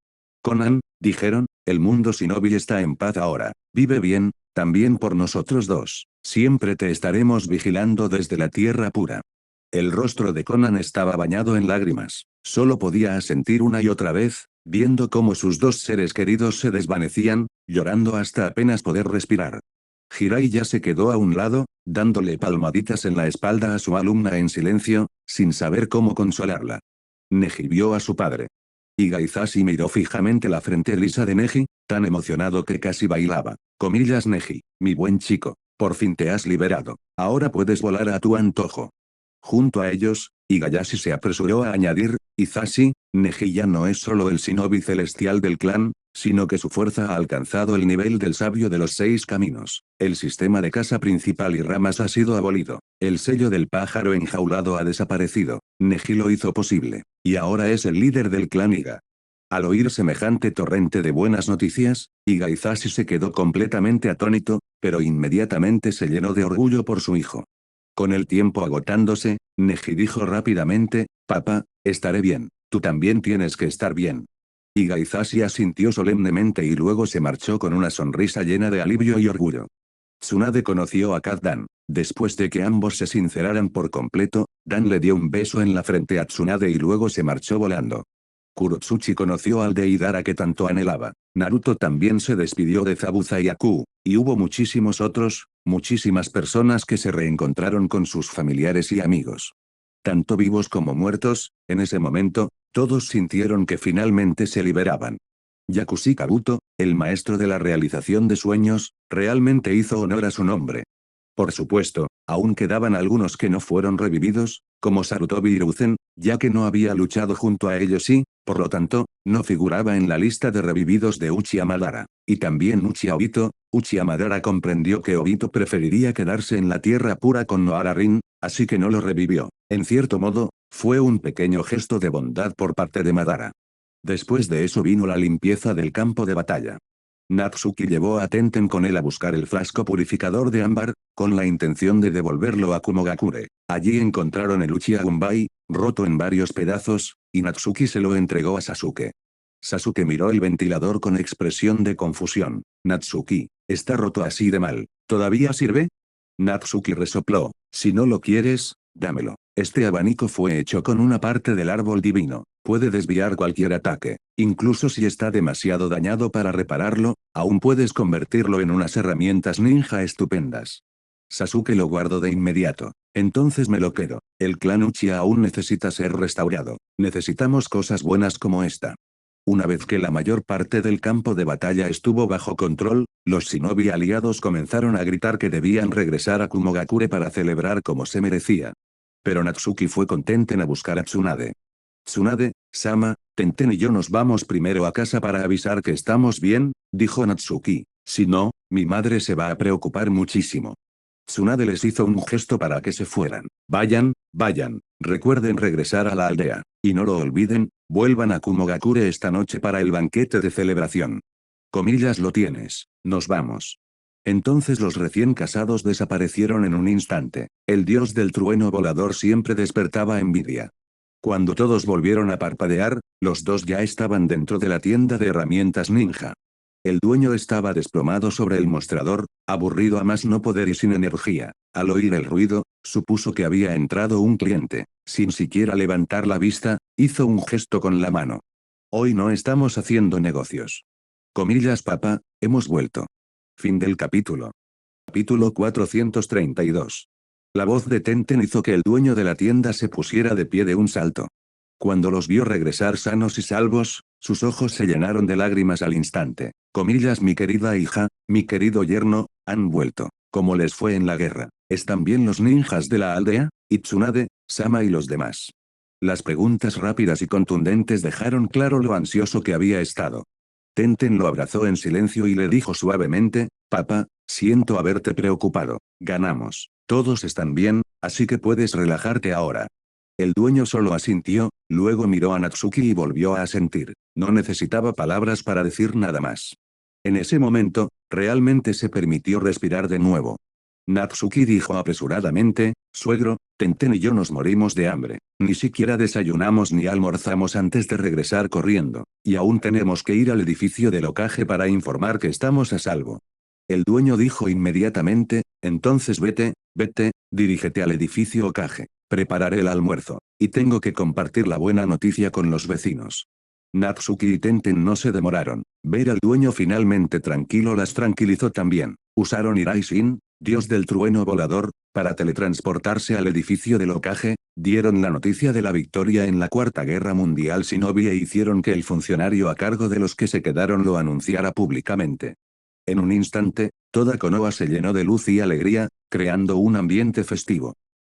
Conan, dijeron, el mundo shinobi está en paz ahora. Vive bien, también por nosotros dos. Siempre te estaremos vigilando desde la tierra pura. El rostro de Conan estaba bañado en lágrimas. Solo podía asentir una y otra vez, viendo cómo sus dos seres queridos se desvanecían, llorando hasta apenas poder respirar. Jirai ya se quedó a un lado, dándole palmaditas en la espalda a su alumna en silencio, sin saber cómo consolarla. Neji vio a su padre. Igaizashi miró fijamente la frente lisa de Neji, tan emocionado que casi bailaba. Comillas Neji, mi buen chico, por fin te has liberado. Ahora puedes volar a tu antojo. Junto a ellos, Igayashi se apresuró a añadir, Izashi, Neji ya no es solo el shinobi celestial del clan, sino que su fuerza ha alcanzado el nivel del sabio de los 6 caminos. El sistema de casa principal y ramas ha sido abolido. El sello del pájaro enjaulado ha desaparecido. Neji lo hizo posible. Y ahora es el líder del clan Iga. Al oír semejante torrente de buenas noticias, Igaizashi se quedó completamente atónito, pero inmediatamente se llenó de orgullo por su hijo. Con el tiempo agotándose, Neji dijo rápidamente, papá, estaré bien, tú también tienes que estar bien. Igaizashi asintió solemnemente y luego se marchó con una sonrisa llena de alivio y orgullo. Tsunade conoció a Kat Dan. Después de que ambos se sinceraran por completo, Dan le dio un beso en la frente a Tsunade y luego se marchó volando. Kurotsuchi conoció al Deidara que tanto anhelaba. Naruto también se despidió de Zabuza y Aku, y hubo muchísimos otros, muchísimas personas que se reencontraron con sus familiares y amigos. Tanto vivos como muertos, en ese momento, todos sintieron que finalmente se liberaban. Yakushi Kabuto, el maestro de la realización de sueños, realmente hizo honor a su nombre. Por supuesto, aún quedaban algunos que no fueron revividos, como Sarutobi Hiruzen, ya que no había luchado junto a ellos y, por lo tanto, no figuraba en la lista de revividos de Uchiha Madara. Y también Uchiha Obito. Uchiha Madara comprendió que Obito preferiría quedarse en la tierra pura con Noara Rin, así que no lo revivió. En cierto modo, fue un pequeño gesto de bondad por parte de Madara. Después de eso vino la limpieza del campo de batalla. Natsuki llevó a Tenten con él a buscar el frasco purificador de ámbar, con la intención de devolverlo a Kumogakure. Allí encontraron el Uchiha Gunbai, roto en varios pedazos, y Natsuki se lo entregó a Sasuke. Sasuke miró el ventilador con expresión de confusión. Natsuki, está roto así de mal, ¿todavía sirve? Natsuki resopló, si no lo quieres, dámelo. Este abanico fue hecho con una parte del árbol divino. Puede desviar cualquier ataque. Incluso si está demasiado dañado para repararlo, aún puedes convertirlo en unas herramientas ninja estupendas. Sasuke lo guardó de inmediato. Entonces me lo quedo. El clan Uchiha aún necesita ser restaurado. Necesitamos cosas buenas como esta. Una vez que la mayor parte del campo de batalla estuvo bajo control, los shinobi aliados comenzaron a gritar que debían regresar a Kumogakure para celebrar como se merecía. Pero Natsuki fue con Tenten a buscar a Tsunade. Tsunade, Sama, Tenten y yo nos vamos primero a casa para avisar que estamos bien, dijo Natsuki. Si no, mi madre se va a preocupar muchísimo. Tsunade les hizo un gesto para que se fueran. Vayan, vayan, recuerden regresar a la aldea. Y no lo olviden, vuelvan a Kumogakure esta noche para el banquete de celebración. Comillas lo tienes, nos vamos. Entonces los recién casados desaparecieron en un instante. El dios del trueno volador siempre despertaba envidia. Cuando todos volvieron a parpadear, los dos ya estaban dentro de la tienda de herramientas ninja. El dueño estaba desplomado sobre el mostrador, aburrido a más no poder y sin energía. Al oír el ruido, supuso que había entrado un cliente. Sin siquiera levantar la vista, hizo un gesto con la mano. Hoy no estamos haciendo negocios. Comillas papá, hemos vuelto. Fin del capítulo. Capítulo 432. La voz de Tenten hizo que el dueño de la tienda se pusiera de pie de un salto. Cuando los vio regresar sanos y salvos, sus ojos se llenaron de lágrimas al instante. Comillas mi querida hija, mi querido yerno, han vuelto. ¿Cómo les fue en la guerra? ¿Están bien los ninjas de la aldea? ¿Y Tsunade, Sama y los demás? Las preguntas rápidas y contundentes dejaron claro lo ansioso que había estado. Tenten lo abrazó en silencio y le dijo suavemente, papá, siento haberte preocupado. Ganamos. Todos están bien, así que puedes relajarte ahora. El dueño solo asintió, luego miró a Natsuki y volvió a asentir. No necesitaba palabras para decir nada más. En ese momento, realmente se permitió respirar de nuevo. Natsuki dijo apresuradamente, Suegro, Tenten y yo nos morimos de hambre. Ni siquiera desayunamos ni almorzamos antes de regresar corriendo, y aún tenemos que ir al edificio del Hokage para informar que estamos a salvo. El dueño dijo inmediatamente, entonces vete, dirígete al edificio Hokage. Prepararé el almuerzo, y tengo que compartir la buena noticia con los vecinos. Natsuki y Tenten no se demoraron. Ver al dueño finalmente tranquilo las tranquilizó también. Usaron Iraisin, dios del trueno volador, para teletransportarse al edificio del Hokage, dieron la noticia de la victoria en la Cuarta Guerra Mundial Shinobi e hicieron que el funcionario a cargo de los que se quedaron lo anunciara públicamente. En un instante, toda Konoha se llenó de luz y alegría, creando un ambiente festivo.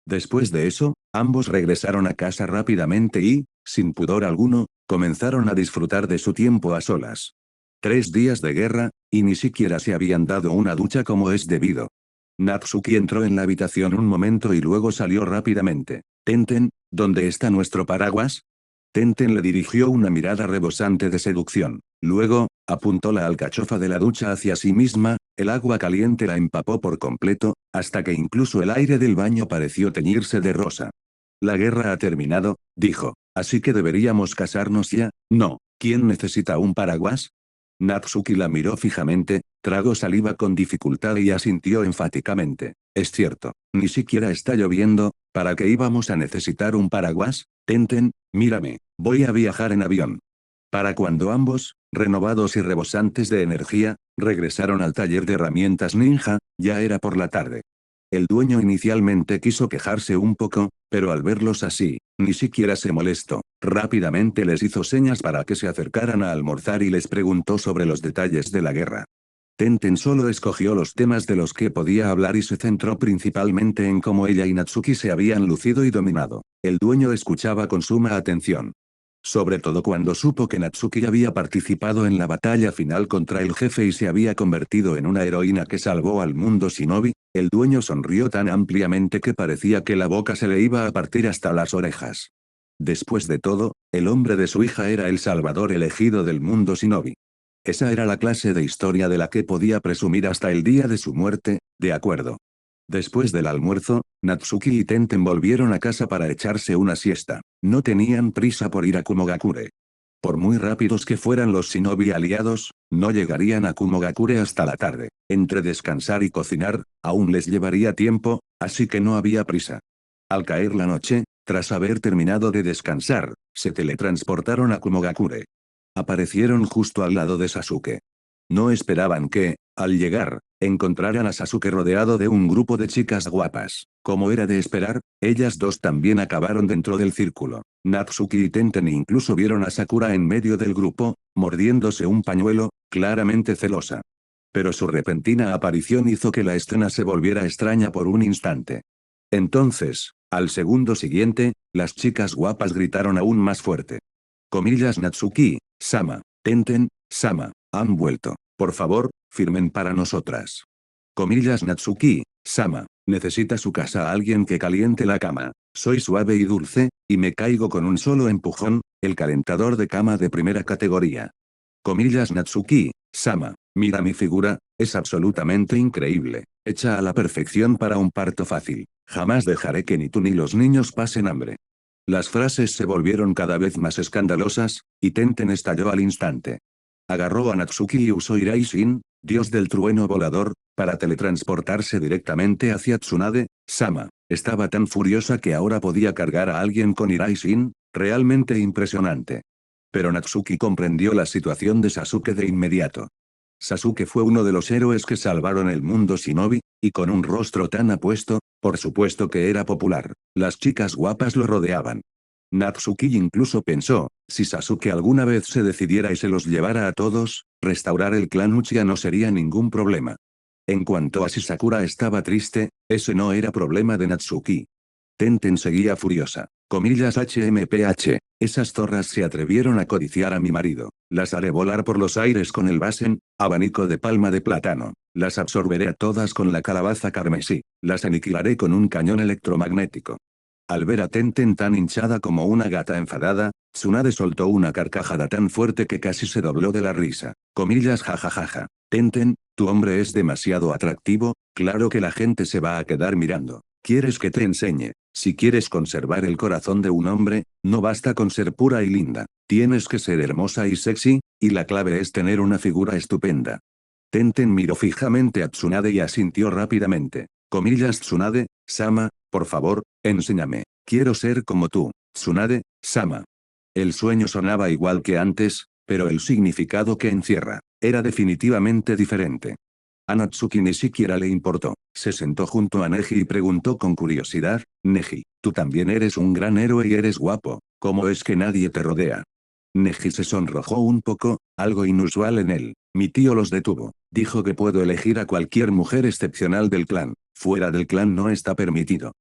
Después de eso, ambos regresaron a casa rápidamente y, sin pudor alguno, comenzaron a disfrutar de su tiempo a solas. 3 días de guerra, y ni siquiera se habían dado una ducha como es debido. Natsuki entró en la habitación un momento y luego salió rápidamente. Tenten, ¿dónde está nuestro paraguas? Tenten le dirigió una mirada rebosante de seducción. Luego, apuntó la alcachofa de la ducha hacia sí misma, el agua caliente la empapó por completo, hasta que incluso el aire del baño pareció teñirse de rosa. La guerra ha terminado, dijo, así que deberíamos casarnos ya. No, ¿quién necesita un paraguas? Natsuki la miró fijamente, tragó saliva con dificultad y asintió enfáticamente. Es cierto, ni siquiera está lloviendo, ¿para qué íbamos a necesitar un paraguas? Tenten, mírame, voy a viajar en avión. Para cuando ambos, renovados y rebosantes de energía, regresaron al taller de herramientas ninja, ya era por la tarde. El dueño inicialmente quiso quejarse un poco, pero al verlos así, ni siquiera se molestó. Rápidamente les hizo señas para que se acercaran a almorzar y les preguntó sobre los detalles de la guerra. Tenten solo escogió los temas de los que podía hablar y se centró principalmente en cómo ella y Natsuki se habían lucido y dominado. El dueño escuchaba con suma atención. Sobre todo cuando supo que Natsuki había participado en la batalla final contra el jefe y se había convertido en una heroína que salvó al mundo shinobi, el dueño sonrió tan ampliamente que parecía que la boca se le iba a partir hasta las orejas. Después de todo, el hombre de su hija era el salvador elegido del mundo shinobi. Esa era la clase de historia de la que podía presumir hasta el día de su muerte, de acuerdo. Después del almuerzo, Natsuki y Tenten volvieron a casa para echarse una siesta. No tenían prisa por ir a Kumogakure. Por muy rápidos que fueran los shinobi aliados, no llegarían a Kumogakure hasta la tarde. Entre descansar y cocinar, aún les llevaría tiempo, así que no había prisa. Al caer la noche, tras haber terminado de descansar, se teletransportaron a Kumogakure. Aparecieron justo al lado de Sasuke. No esperaban que, al llegar, encontraran a Sasuke rodeado de un grupo de chicas guapas. Como era de esperar, ellas dos también acabaron dentro del círculo. Natsuki y Tenten incluso vieron a Sakura en medio del grupo, mordiéndose un pañuelo, claramente celosa. Pero su repentina aparición hizo que la escena se volviera extraña por un instante. Entonces, al segundo siguiente, las chicas guapas gritaron aún más fuerte. Natsuki, Sama, Tenten, Sama, han vuelto. Por favor, firmen para nosotras. Natsuki, Sama, necesita su casa a alguien que caliente la cama. Soy suave y dulce, y me caigo con un solo empujón, el calentador de cama de primera categoría. Natsuki, Sama, mira mi figura, es absolutamente increíble, hecha a la perfección para un parto fácil. Jamás dejaré que ni tú ni los niños pasen hambre. Las frases se volvieron cada vez más escandalosas, y Tenten estalló al instante. Agarró a Natsuki y usó Iraisin, dios del trueno volador, para teletransportarse directamente hacia Tsunade. Sama, estaba tan furiosa que ahora podía cargar a alguien con Iraisin, realmente impresionante. Pero Natsuki comprendió la situación de Sasuke de inmediato. Sasuke fue uno de los héroes que salvaron el mundo shinobi, y con un rostro tan apuesto, por supuesto que era popular. Las chicas guapas lo rodeaban. Natsuki incluso pensó, si Sasuke alguna vez se decidiera y se los llevara a todos, restaurar el clan Uchiha no sería ningún problema. En cuanto a si Sakura estaba triste, ese no era problema de Natsuki. Tenten seguía furiosa. HMPH, esas zorras se atrevieron a codiciar a mi marido. Las haré volar por los aires con el Basen, abanico de palma de plátano. Las absorberé a todas con la calabaza carmesí. Las aniquilaré con un cañón electromagnético. Al ver a Tenten tan hinchada como una gata enfadada, Tsunade soltó una carcajada tan fuerte que casi se dobló de la risa. Jajajaja. Tenten, tu hombre es demasiado atractivo, claro que la gente se va a quedar mirando. ¿Quieres que te enseñe? Si quieres conservar el corazón de un hombre, no basta con ser pura y linda. Tienes que ser hermosa y sexy, y la clave es tener una figura estupenda. Tenten miró fijamente a Tsunade y asintió rápidamente. Comillas Tsunade, Sama, por favor, enséñame. Quiero ser como tú, Tsunade, Sama. El sueño sonaba igual que antes, pero el significado que encierra, era definitivamente diferente. A Natsuki ni siquiera le importó. Se sentó junto a Neji y preguntó con curiosidad, Neji, tú también eres un gran héroe y eres guapo, ¿cómo es que nadie te rodea? Neji se sonrojó un poco, algo inusual en él. Mi tío los detuvo. Dijo que puedo elegir a cualquier mujer excepcional del clan. Fuera del clan no está permitido.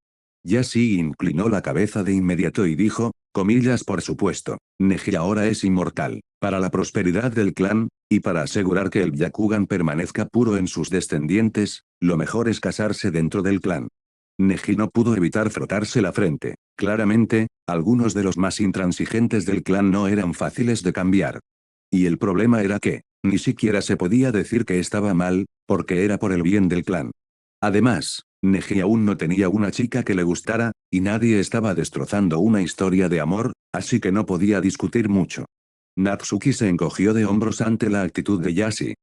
Yashi inclinó la cabeza de inmediato y dijo, comillas por supuesto, Neji ahora es inmortal. Para la prosperidad del clan, y para asegurar que el Byakugan permanezca puro en sus descendientes, lo mejor es casarse dentro del clan. Neji no pudo evitar frotarse la frente. Claramente, algunos de los más intransigentes del clan no eran fáciles de cambiar. Y el problema era que, ni siquiera se podía decir que estaba mal, porque era por el bien del clan. Además, Neji aún no tenía una chica que le gustara, y nadie estaba destrozando una historia de amor, así que no podía discutir mucho. Natsuki se encogió de hombros ante la actitud de Yashi.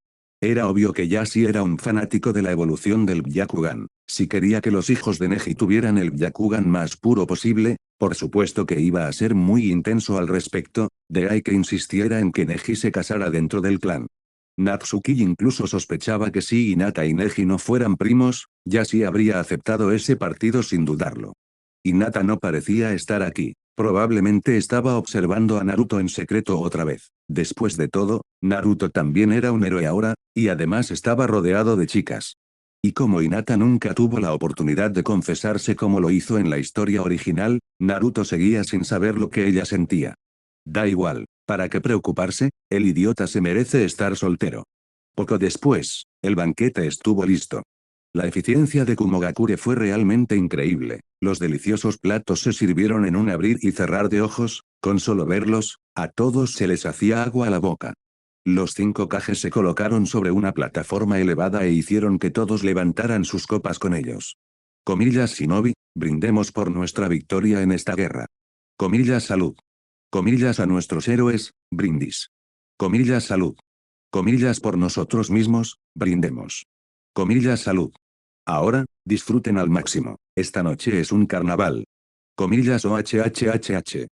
Era obvio que Yashi era un fanático de la evolución del Byakugan. Si quería que los hijos de Neji tuvieran el Byakugan más puro posible, por supuesto que iba a ser muy intenso al respecto, de ahí que insistiera en que Neji se casara dentro del clan. Natsuki incluso sospechaba que si Hinata y Neji no fueran primos, Yashi habría aceptado ese partido sin dudarlo. Hinata no parecía estar aquí. Probablemente estaba observando a Naruto en secreto otra vez. Después de todo, Naruto también era un héroe ahora, y además estaba rodeado de chicas. Y como Hinata nunca tuvo la oportunidad de confesarse como lo hizo en la historia original, Naruto seguía sin saber lo que ella sentía. Da igual, ¿para qué preocuparse? El idiota se merece estar soltero. Poco después, el banquete estuvo listo. La eficiencia de Kumogakure fue realmente increíble. Los deliciosos platos se sirvieron en un abrir y cerrar de ojos, con solo verlos, a todos se les hacía agua a la boca. Los 5 cajes se colocaron sobre una plataforma elevada e hicieron que todos levantaran sus copas con ellos. Comillas Shinobi, brindemos por nuestra victoria en esta guerra. Comillas salud. Comillas a nuestros héroes, brindis. Comillas salud. Comillas por nosotros mismos, brindemos. Comillas salud. Ahora, disfruten al máximo. Esta noche es un carnaval. Comillas OHHHH.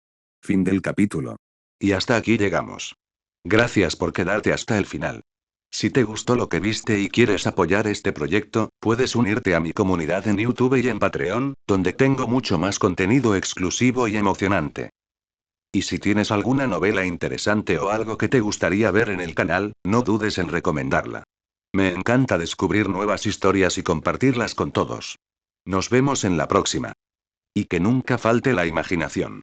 Fin del capítulo. Y hasta aquí llegamos. Gracias por quedarte hasta el final. Si te gustó lo que viste y quieres apoyar este proyecto, puedes unirte a mi comunidad en YouTube y en Patreon, donde tengo mucho más contenido exclusivo y emocionante. Y si tienes alguna novela interesante o algo que te gustaría ver en el canal, no dudes en recomendarla. Me encanta descubrir nuevas historias y compartirlas con todos. Nos vemos en la próxima. Y que nunca falte la imaginación.